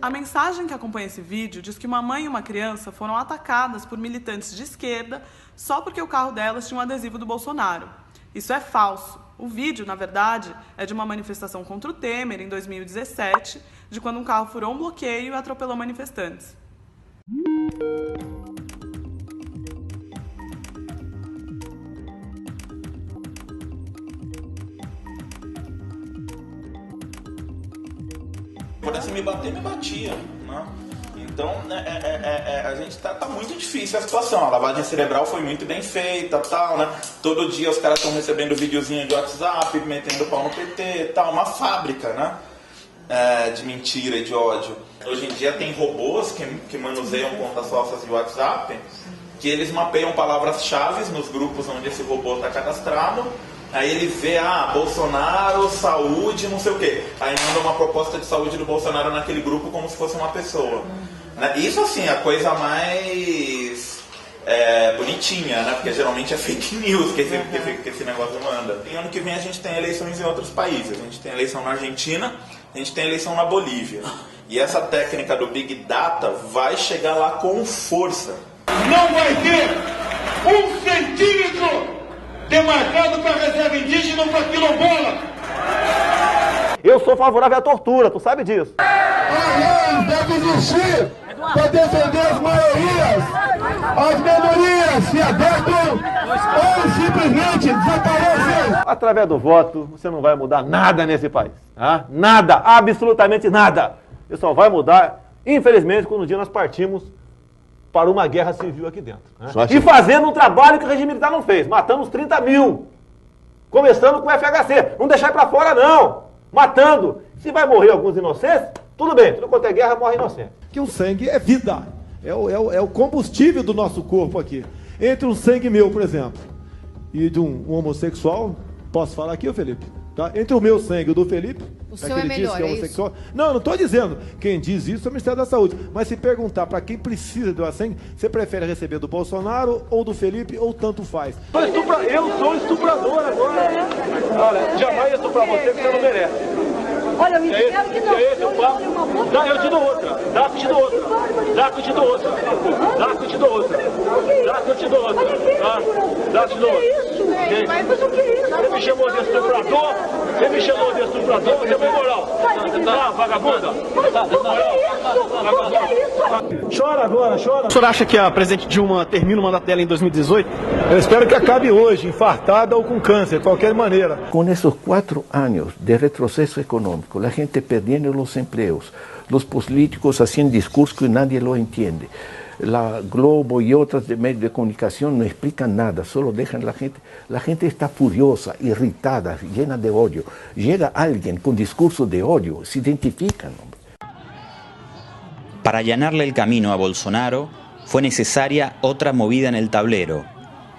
A mensagem que acompanha esse vídeo diz que uma mãe e uma criança foram atacadas por militantes de esquerda só porque o carro delas tinha um adesivo do Bolsonaro. Isso é falso. O vídeo, na verdade, é de uma manifestação contra o Temer em 2017, de quando um carro furou um bloqueio e atropelou manifestantes. Se me bater, me batia, né? Então, a gente tá muito difícil a situação. A lavagem cerebral foi muito bem feita, tal, né? Todo dia os caras estão recebendo videozinho de WhatsApp, metendo pau no PT, tal, uma fábrica, né? De mentira e de ódio. Hoje em dia tem robôs que manuseiam contas falsas de WhatsApp, que eles mapeiam palavras-chave nos grupos onde esse robô está cadastrado. Aí ele vê, Bolsonaro, saúde, não sei o quê. Aí manda uma proposta de saúde do Bolsonaro naquele grupo como se fosse uma pessoa. Isso, assim, é a coisa mais bonitinha, né? Porque geralmente é fake news que esse negócio manda. E ano que vem a gente tem eleições em outros países. A gente tem eleição na Argentina, a gente tem eleição na Bolívia. E essa técnica do Big Data vai chegar lá com força. Não vai ter 1 centímetro demarcado para reserva indígena ou para quilombola. Eu sou favorável à tortura, tu sabe disso. A lei deve existir para defender as maiorias, as minorias se adaptam ou simplesmente desaparecem. Através do voto, você não vai mudar nada nesse país. Tá? Nada, absolutamente nada. Você só vai mudar, infelizmente, quando um dia nós partimos para uma guerra civil aqui dentro. Né? E fazendo um trabalho que o regime militar não fez. Matamos 30 mil. Começando com o FHC. Não deixar para fora, não. Matando. Se vai morrer alguns inocentes, tudo bem. Tudo quanto é guerra, morre inocente. Que o sangue é vida. É o combustível do nosso corpo aqui. Entre um sangue meu, por exemplo, e de um homossexual, posso falar aqui, Felipe? Tá? Entre o meu sangue e o do Felipe, o seu é melhor, que é homossexual. Não estou dizendo. Quem diz isso é o Ministério da Saúde. Mas se perguntar para quem precisa de doar sangue, você prefere receber do Bolsonaro ou do Felipe ou tanto faz? Eu sou estuprador agora. Olha, jamais estuprar você que você não merece. Olha, eu espero que não. Dá, eu te dou outra. Dá que eu te dou outra. Dá que eu te dou outra. Dá que eu te dou outra. Dá que eu te dou outra. Dá que eu te dou outra. Mas o que é isso? Você me chamou de estuprador? Você me chamou de estuprador? Você é meu moral. Tá, vagabunda? Chora agora, chora. O senhor acha que a presidente Dilma termina o mandato dela em 2018? Eu espero que acabe hoje, infartada ou com câncer, de qualquer maneira. Com esses 4 anos de retrocesso econômico, a gente perdendo os empregos, os políticos fazendo discursos que nadie lo entende. La Globo y otras de medios de comunicación no explican nada, solo dejan la gente está furiosa, irritada, llena de odio. Llega alguien con discurso de odio, se identifican. Para allanarle el camino a Bolsonaro, fue necesaria otra movida en el tablero,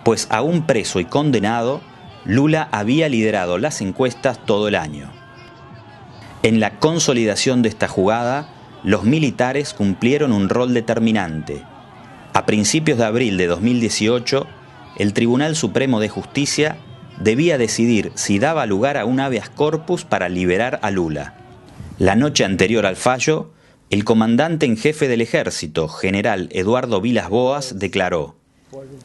pues aún preso y condenado, Lula había liderado las encuestas todo el año. En la consolidación de esta jugada, los militares cumplieron un rol determinante. A principios de abril de 2018, el Tribunal Supremo de Justicia debía decidir si daba lugar a un habeas corpus para liberar a Lula. La noche anterior al fallo, el comandante en jefe del ejército, general Eduardo Vilas Boas, declaró: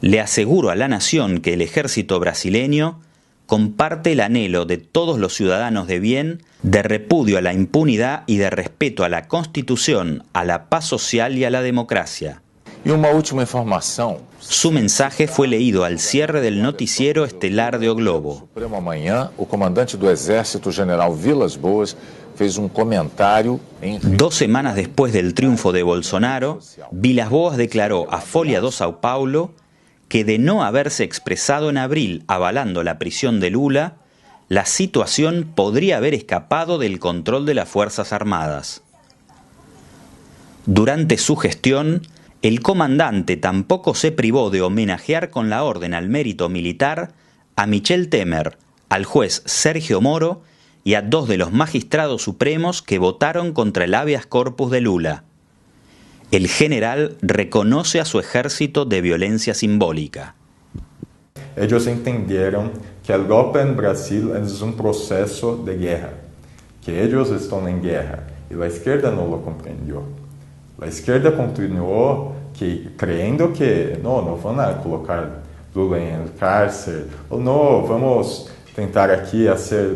«Le aseguro a la nación que el ejército brasileño comparte el anhelo de todos los ciudadanos de bien de repudio a la impunidad y de respeto a la Constitución, a la paz social y a la democracia». E uma última informação. Su mensaje fue leído al cierre del noticiero estelar de O Globo. Supremo amanhã, o comandante do Exército, general Vilas Boas, fez comentário em... 2 semanas después del triunfo de Bolsonaro, Vilas Boas declaró a Folha do São Paulo que de no haberse expresado en abril avalando la prisión de Lula, la situación podría haber escapado del control de las Fuerzas Armadas. Durante su gestión, el comandante tampoco se privó de homenajear con la Orden al Mérito Militar a Michel Temer, al juez Sergio Moro y a 2 de los magistrados supremos que votaron contra el habeas corpus de Lula. El general reconoce a su ejército de violencia simbólica. Ellos entendieron que el golpe en Brasil es un proceso de guerra, que ellos están en guerra, y la izquierda no lo comprendió. La izquierda continuó creyendo que no van a colocar Lula en el cárcel, o no, vamos tentar aquí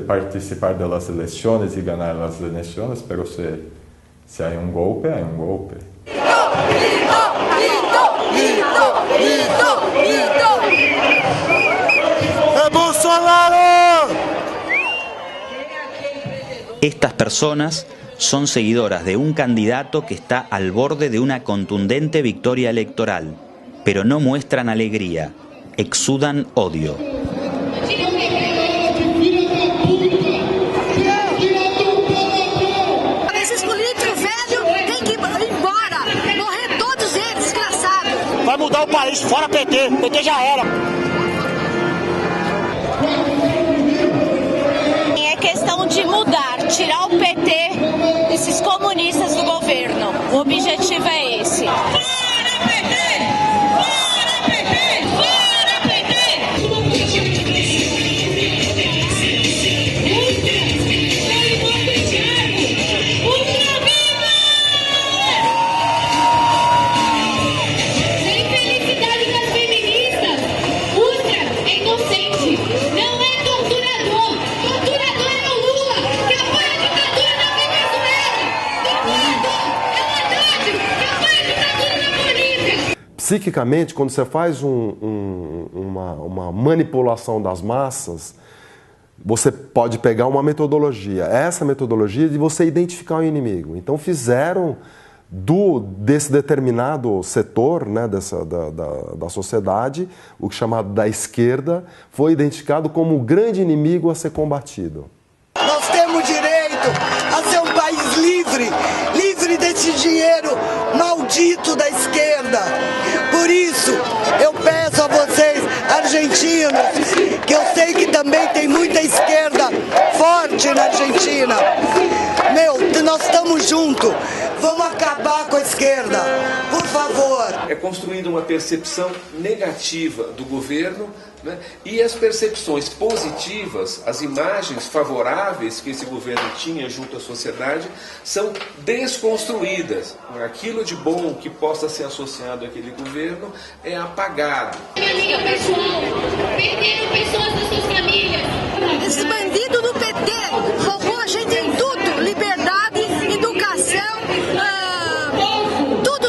participar de las elecciones y ganar las elecciones, pero si hay un golpe, hay un golpe. Estas personas son seguidoras de un candidato que está al borde de una contundente victoria electoral, pero no muestran alegría, exudan odio. Esses políticos velhos têm que ir embora, morrer todos eles, desgraçados. Vai mudar o país, fora PT, PT já era. É questão de mudar, tirar o PT, esses comunistas do governo. O objetivo é esse. Fora PT! Fora PT! Fora PT! Sem felicidade das feministas. Ustra é inocente, não é torturador. Torturador é o Lula, que apoia a ditadura na Venezuela. Torturador é o Haddad, que apoia a ditadura na Bolívia. Psiquicamente, quando você faz uma manipulação das massas, você pode pegar uma metodologia. Essa metodologia de você identificar o inimigo. Então fizeram desse determinado setor, né, da sociedade, o chamado da esquerda, foi identificado como o grande inimigo a ser combatido. Nós temos direito a ser um país livre, livre desse dinheiro maldito da esquerda. Por isso, eu peço a vocês, argentinos, que eu sei que também tem muita esquerda forte na Argentina. Nós estamos juntos. Vamos acabar com a esquerda, por favor. É construindo uma percepção negativa do governo, né? E as percepções positivas, as imagens favoráveis que esse governo tinha junto à sociedade, são desconstruídas. Aquilo de bom que possa ser associado àquele governo é apagado. Minha amiga pessoal, perderam pessoas das suas famílias. Esse bandido do PT roubou a gente em tudo, liberdade, educação, tudo.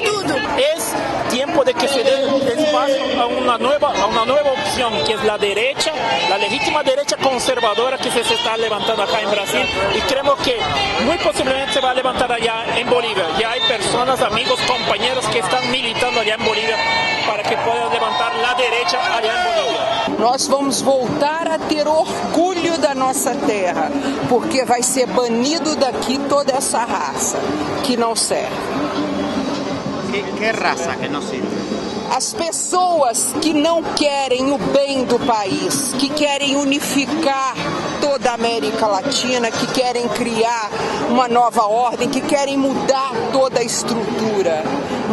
Es tiempo de que se dé espacio a una nueva opción, que es la derecha, la legítima derecha conservadora que se está levantando acá en Brasil, y creemos que muy posiblemente se va a levantar allá en Bolivia. Ya hay personas, amigos, compañeros que están militando allá en Bolivia para que puedan levantar la derecha allá en Bolívia. Nós vamos voltar a ter orgulho da nossa terra, porque vai ser banido daqui toda essa raça que não serve. Que raça que não serve? As pessoas que não querem o bem do país, que querem unificar toda a América Latina, que querem criar uma nova ordem, que querem mudar toda a estrutura.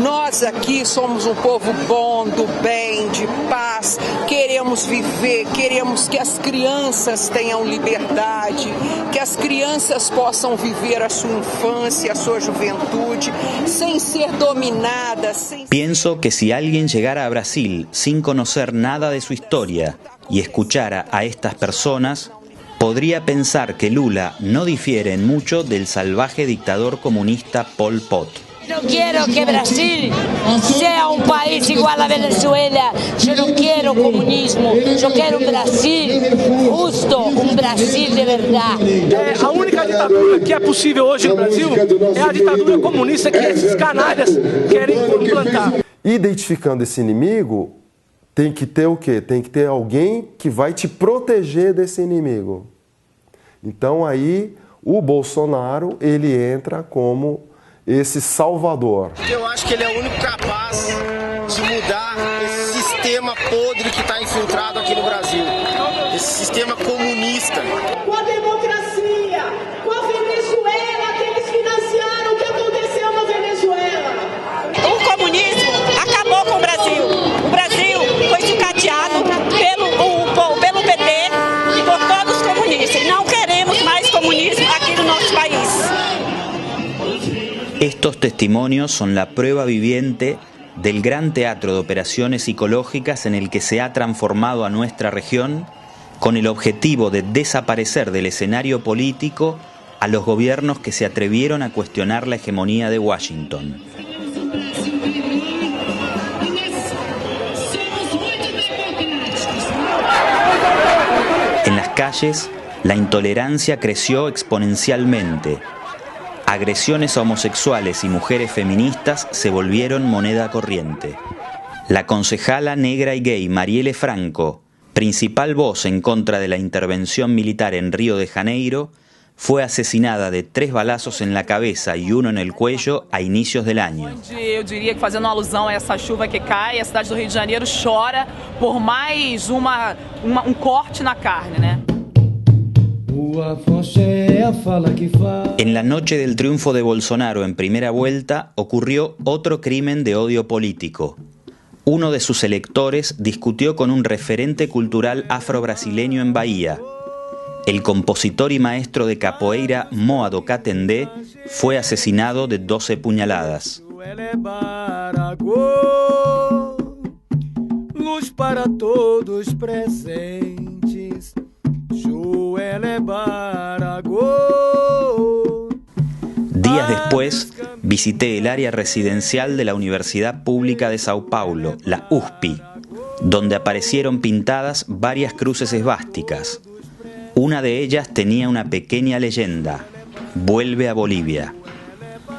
Nós aqui somos um povo bom, do bem, de paz, queremos queremos viver, queremos que as crianças tenham liberdade, que as crianças possam viver a sua infância, a sua juventude, sem ser dominadas. Pienso que si alguien llegara a Brasil sin conocer nada de su historia y escuchara a estas personas, podría pensar que Lula no difiere en mucho del salvaje dictador comunista Pol Pot. No quiero que Brasil sea un país igual a Venezuela. Yo no quiero comunismo. Yo quiero un Brasil justo, un Brasil de verdad. A única ditadura que é possível hoje no Brasil é a ditadura comunista que esses canalhas querem implantar. Identificando esse inimigo, tem que ter o quê? Tem que ter alguém que vai te proteger desse inimigo. Então aí o Bolsonaro, ele entra como esse salvador. Eu acho que ele é o único capaz de mudar esse sistema podre que está infiltrado aqui no Brasil. Esse sistema comunista. Com a democracia, com a Venezuela, que eles financiaram o que aconteceu na Venezuela. O comunismo acabou com o Brasil. O Brasil foi sucateado pelo PT e por todos os comunistas. Não queremos mais comunismo aqui no nosso país. Estos testimonios son la prueba viviente del gran teatro de operaciones psicológicas en el que se ha transformado a nuestra región con el objetivo de desaparecer del escenario político a los gobiernos que se atrevieron a cuestionar la hegemonía de Washington. En las calles, la intolerancia creció exponencialmente. Agresiones a homosexuales y mujeres feministas se volvieron moneda corriente. La concejala negra y gay Marielle Franco, principal voz en contra de la intervención militar en Río de Janeiro, fue asesinada de 3 balazos en la cabeza y 1 en el cuello a inicios del año. Eu diria que, fazendo alusão a essa chuva que cai, a cidade do Rio de Janeiro chora por mais um corte na carne, né? En la noche del triunfo de Bolsonaro en primera vuelta ocurrió otro crimen de odio político. Uno de sus electores discutió con un referente cultural afro-brasileño en Bahía. El compositor y maestro de capoeira Moado Katendé fue asesinado de 12 puñaladas. Luz para todos presentes. Días después, visité el área residencial de la Universidad Pública de Sao Paulo, la USP, donde aparecieron pintadas varias cruces esvásticas. Una de ellas tenía una pequeña leyenda: "Vuelve a Bolivia".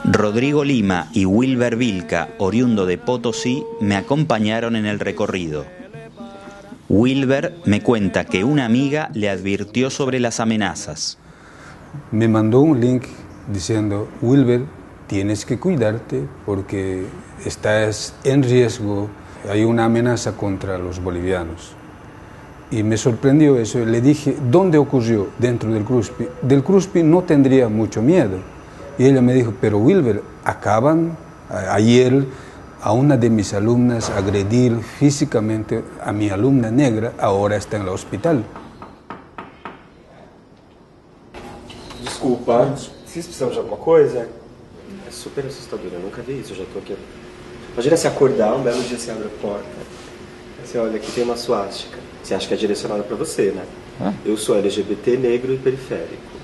Rodrigo Lima y Wilber Vilca, oriundo de Potosí, me acompañaron en el recorrido. Wilber me cuenta que una amiga le advirtió sobre las amenazas. Me mandó un link diciendo: Wilber, tienes que cuidarte porque estás en riesgo, hay una amenaza contra los bolivianos. Y me sorprendió eso, le dije: ¿dónde ocurrió? Dentro del CRUSP. Del CRUSP no tendría mucho miedo. Y ella me dijo: pero Wilber, acaban ayer a una de mis alumnas agredir físicamente a mi alumna negra, ahora está en el hospital. Desculpa, vocês precisam de alguma coisa? É super assustador, eu nunca vi isso, eu já tô aqui. Imagina se acordar, um belo dia você abre a porta, você olha, aqui tem uma suástica, você acha que é direcionada para você, né? Eu sou LGBT, negro e periférico.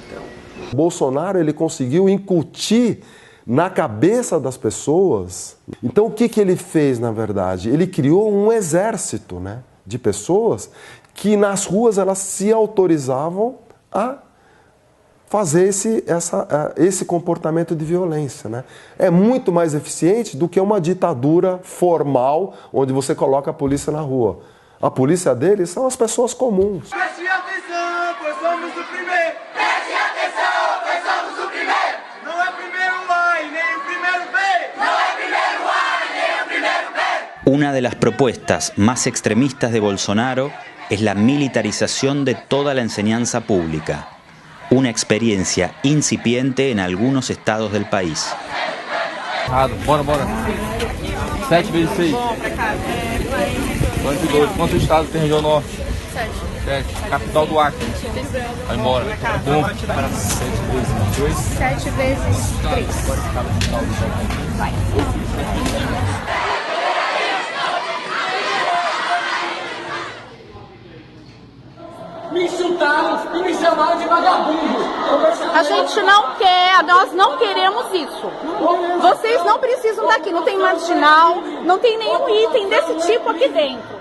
Então... Bolsonaro, ele conseguiu incutir na cabeça das pessoas. Então o que ele fez, na verdade? Ele criou um exército, né, de pessoas que nas ruas elas se autorizavam a fazer esse comportamento de violência, né? É muito mais eficiente do que uma ditadura formal onde você coloca a polícia na rua. A polícia deles são as pessoas comuns. Preste atenção, pois vamos o primeiro. Preste atenção, pois vamos o primeiro. Não é primeiro A e nem o primeiro B. Não é primeiro A e nem o primeiro B. Una de las propuestas más extremistas de Bolsonaro es la militarización de toda la enseñanza pública, una experiencia incipiente en algunos estados del país. Bora. 7 vezes 6. 2. Quantos estados tem região norte? 7. Capital do Acre. Vai embora. Bom. 7 vezes 2. 7 vezes 3. Vai. Me insultaram e me chamaram de vagabundo. A gente não quer, nós não queremos isso. Vocês não precisam daqui, não tem marginal, não tem nenhum item desse tipo aqui dentro.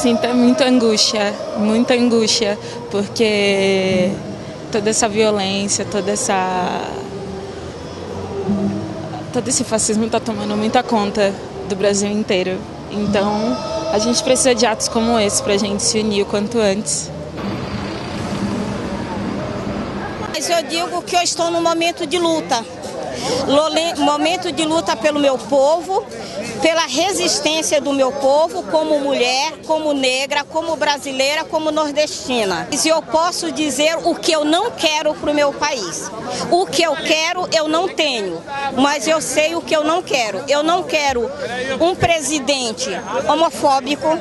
Sinto muita angústia, porque toda essa violência, todo esse fascismo está tomando muita conta do Brasil inteiro. Então, a gente precisa de atos como esse para a gente se unir o quanto antes. Mas eu digo que eu estou num momento de luta. Momento de luta pelo meu povo, pela resistência do meu povo, como mulher, como negra, como brasileira, como nordestina. E eu posso dizer o que eu não quero para o meu país. O que eu quero eu não tenho, mas eu sei o que eu não quero. Eu não quero um presidente homofóbico,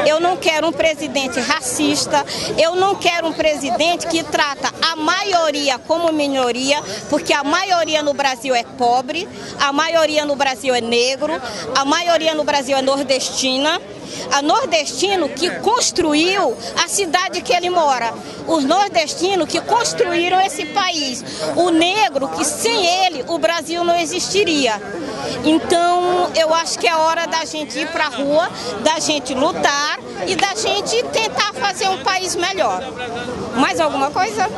eu não quero um presidente racista, eu não quero um presidente que trata a maioria como minoria, porque a maioria no Brasil é pobre, a maioria no Brasil é negro, a maioria no Brasil é nordestina. A nordestino que construiu a cidade que ele mora, os nordestinos que construíram esse país, o negro que sem ele o Brasil não existiria. Então eu acho que é hora da gente ir para a rua, da gente lutar e da gente tentar fazer um país melhor. Mais alguma coisa?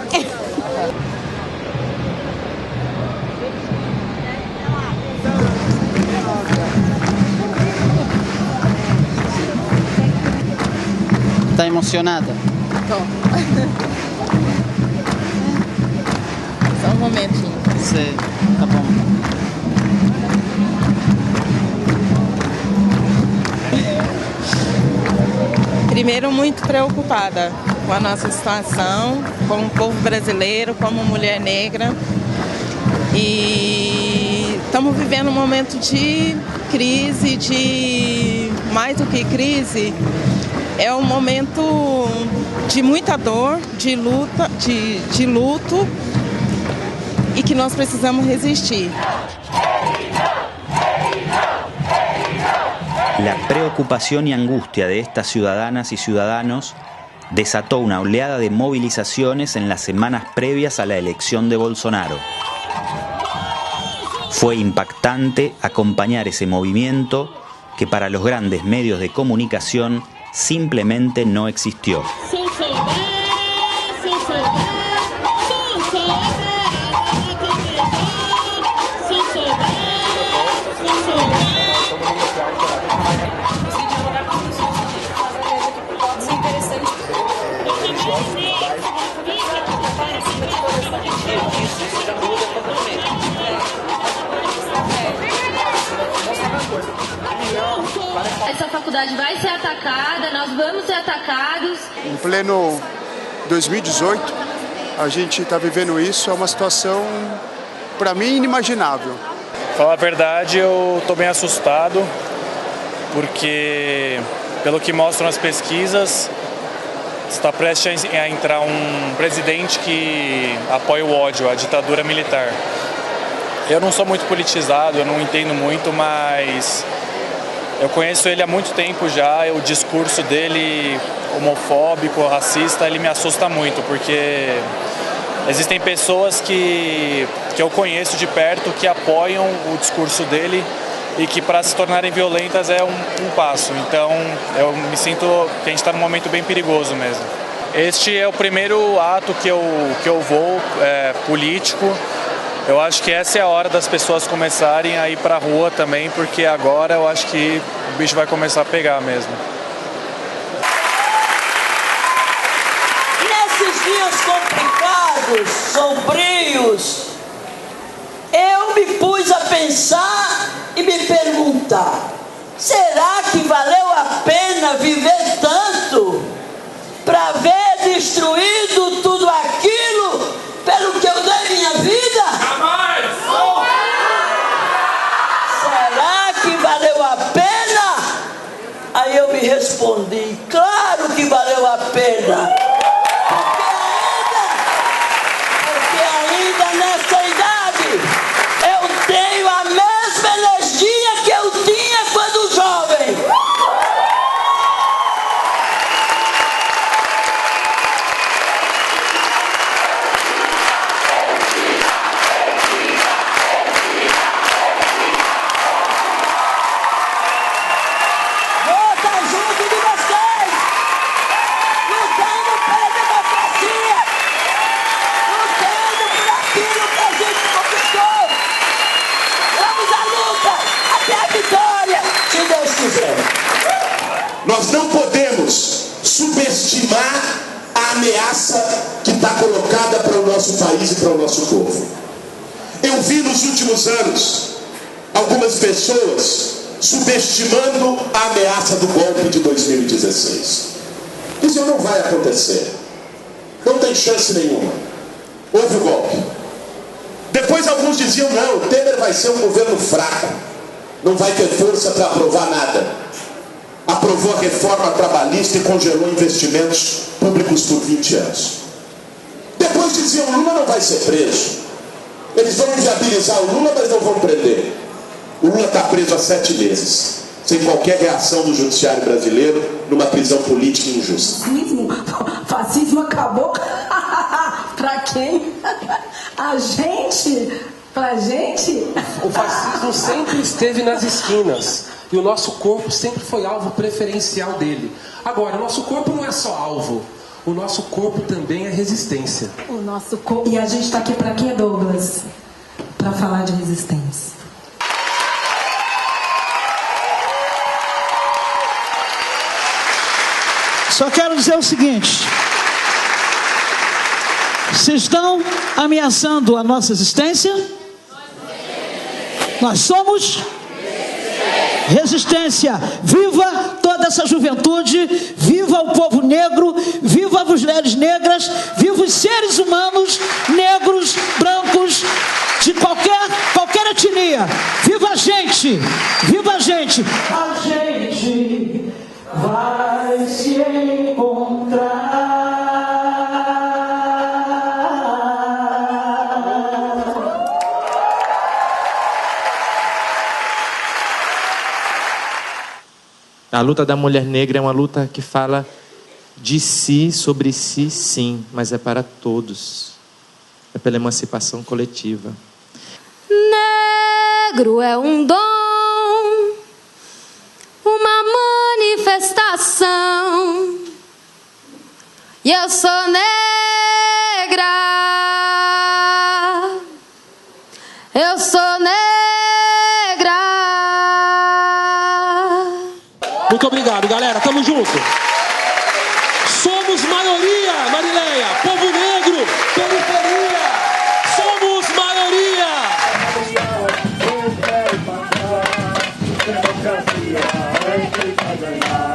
Tá emocionada? Tô. Só um momentinho. Sei, tá bom. Primeiro, muito preocupada com a nossa situação, como povo brasileiro, como mulher negra. E estamos vivendo um momento de crise, mais do que crise, é um momento de muita dor, de luta, de luto, e que nós precisamos resistir. La preocupación y angustia de estas ciudadanas y ciudadanos desató una oleada de movilizaciones en las semanas previas a la elección de Bolsonaro. Fue impactante acompañar ese movimiento que para los grandes medios de comunicación simplemente no existió. Essa faculdade vai ser atacada, nós vamos ser atacados. Em pleno 2018, a gente está vivendo isso, é uma situação, para mim, inimaginável. Falar a verdade, eu estou bem assustado, porque, pelo que mostram as pesquisas, está prestes a entrar um presidente que apoia o ódio, a ditadura militar. Eu não sou muito politizado, eu não entendo muito, mas eu conheço ele há muito tempo já, o discurso dele homofóbico, racista, ele me assusta muito, porque existem pessoas que eu conheço de perto que apoiam o discurso dele e que para se tornarem violentas é um passo. Então eu me sinto que a gente está num momento bem perigoso mesmo. Este é o primeiro ato que eu vou político. Eu acho que essa é a hora das pessoas começarem a ir para a rua também, porque agora eu acho que o bicho vai começar a pegar mesmo. Nesses dias complicados, sombrios, eu me pus a pensar e me perguntar: será que valeu a pena viver tanto para ver destruído tudo aquilo pelo que eu dei minha vida? Jamais! Será que valeu a pena? Aí eu me respondi: claro que valeu a pena. Porque ainda nessa idade eu tenho a mesma energia que eu tinha quando jovem. Nós não podemos subestimar a ameaça que está colocada para o nosso país e para o nosso povo. Eu vi nos últimos anos algumas pessoas subestimando a ameaça do golpe de 2016. Isso não vai acontecer. Não tem chance nenhuma. Houve o golpe. Depois alguns diziam: não, o Temer vai ser um governo fraco, não vai ter força para aprovar nada. Aprovou a reforma trabalhista e congelou investimentos públicos por 20 anos. Depois diziam: Lula não vai ser preso. Eles vão inviabilizar o Lula, mas não vão prender. O Lula está preso há 7 meses, sem qualquer reação do judiciário brasileiro, numa prisão política injusta. Fascismo acabou? Pra quem? A gente? Pra gente? O fascismo sempre esteve nas esquinas. E o nosso corpo sempre foi alvo preferencial dele. Agora, o nosso corpo não é só alvo. O nosso corpo também é resistência. O nosso corpo... E a gente está aqui para quê, Douglas? Para falar de resistência. Só quero dizer o seguinte: se estão ameaçando a nossa existência, nós somos resistência. Viva toda essa juventude, viva o povo negro, viva as mulheres negras, viva os seres humanos negros, brancos, de qualquer etnia. Viva a gente, viva a gente. A gente vai se encontrar. A luta da mulher negra é uma luta que fala de si, sobre si, sim, mas é para todos. É pela emancipação coletiva. Negro é um dom eu sou negra. Eu sou negra. Muito obrigado, galera. Tamo junto. Somos maioria, Marileia. Povo negro, periferia. Somos maioria. Democracia é quem vai ganhar.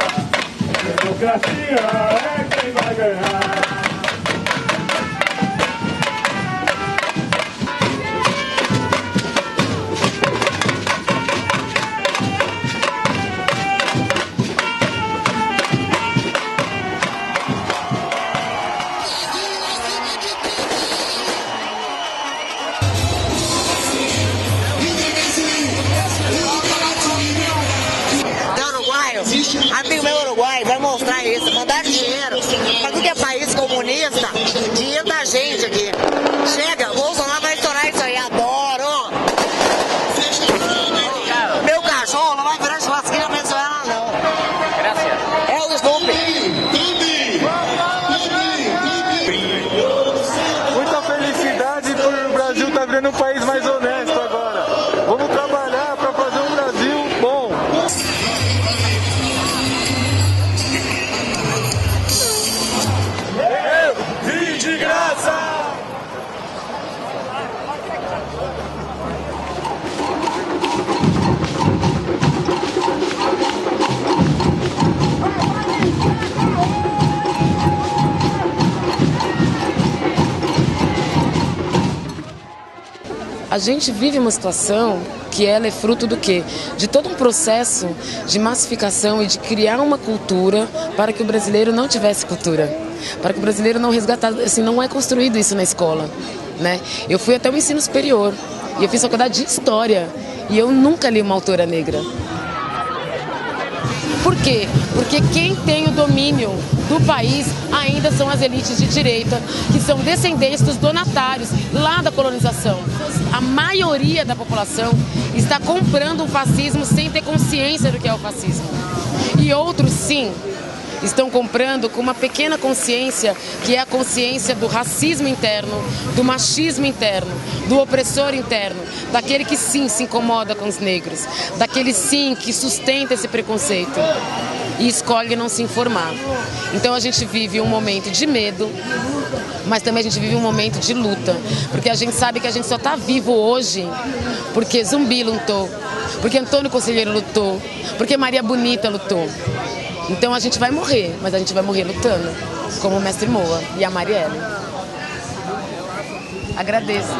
Democracia é quem vai ganhar. Amigo meu uruguaio, vai mostrar isso, mandar dinheiro para tudo que é país comunista, dinheiro da gente aqui. Chega, o Bolsonaro vai estourar isso aí, adoro! Meu cachorro não vai virar churrasqueira venezuela, não. É o Snoopy. Muita felicidade por o Brasil estar virando um país mais honesto agora. Vamos trabalhar para fazer um Brasil bom. De graça! A gente vive uma situação que ela é fruto do quê? De todo um processo de massificação e de criar uma cultura para que o brasileiro não tivesse cultura. Para que o brasileiro não resgatasse, assim, não é construído isso na escola, né? Eu fui até o ensino superior e eu fiz faculdade de História e eu nunca li uma autora negra. Por quê? Porque quem tem o domínio do país ainda são as elites de direita, que são descendentes dos donatários lá da colonização. A maioria da população está comprando o fascismo sem ter consciência do que é o fascismo. E outros, sim, estão comprando com uma pequena consciência, que é a consciência do racismo interno, do machismo interno, do opressor interno, daquele que sim se incomoda com os negros, daquele sim que sustenta esse preconceito e escolhe não se informar. Então a gente vive um momento de medo, mas também a gente vive um momento de luta, porque a gente sabe que a gente só está vivo hoje porque Zumbi lutou, porque Antônio Conselheiro lutou, porque Maria Bonita lutou. Então a gente vai morrer, mas a gente vai morrer lutando, como o Mestre Moa e a Marielle. Agradeço.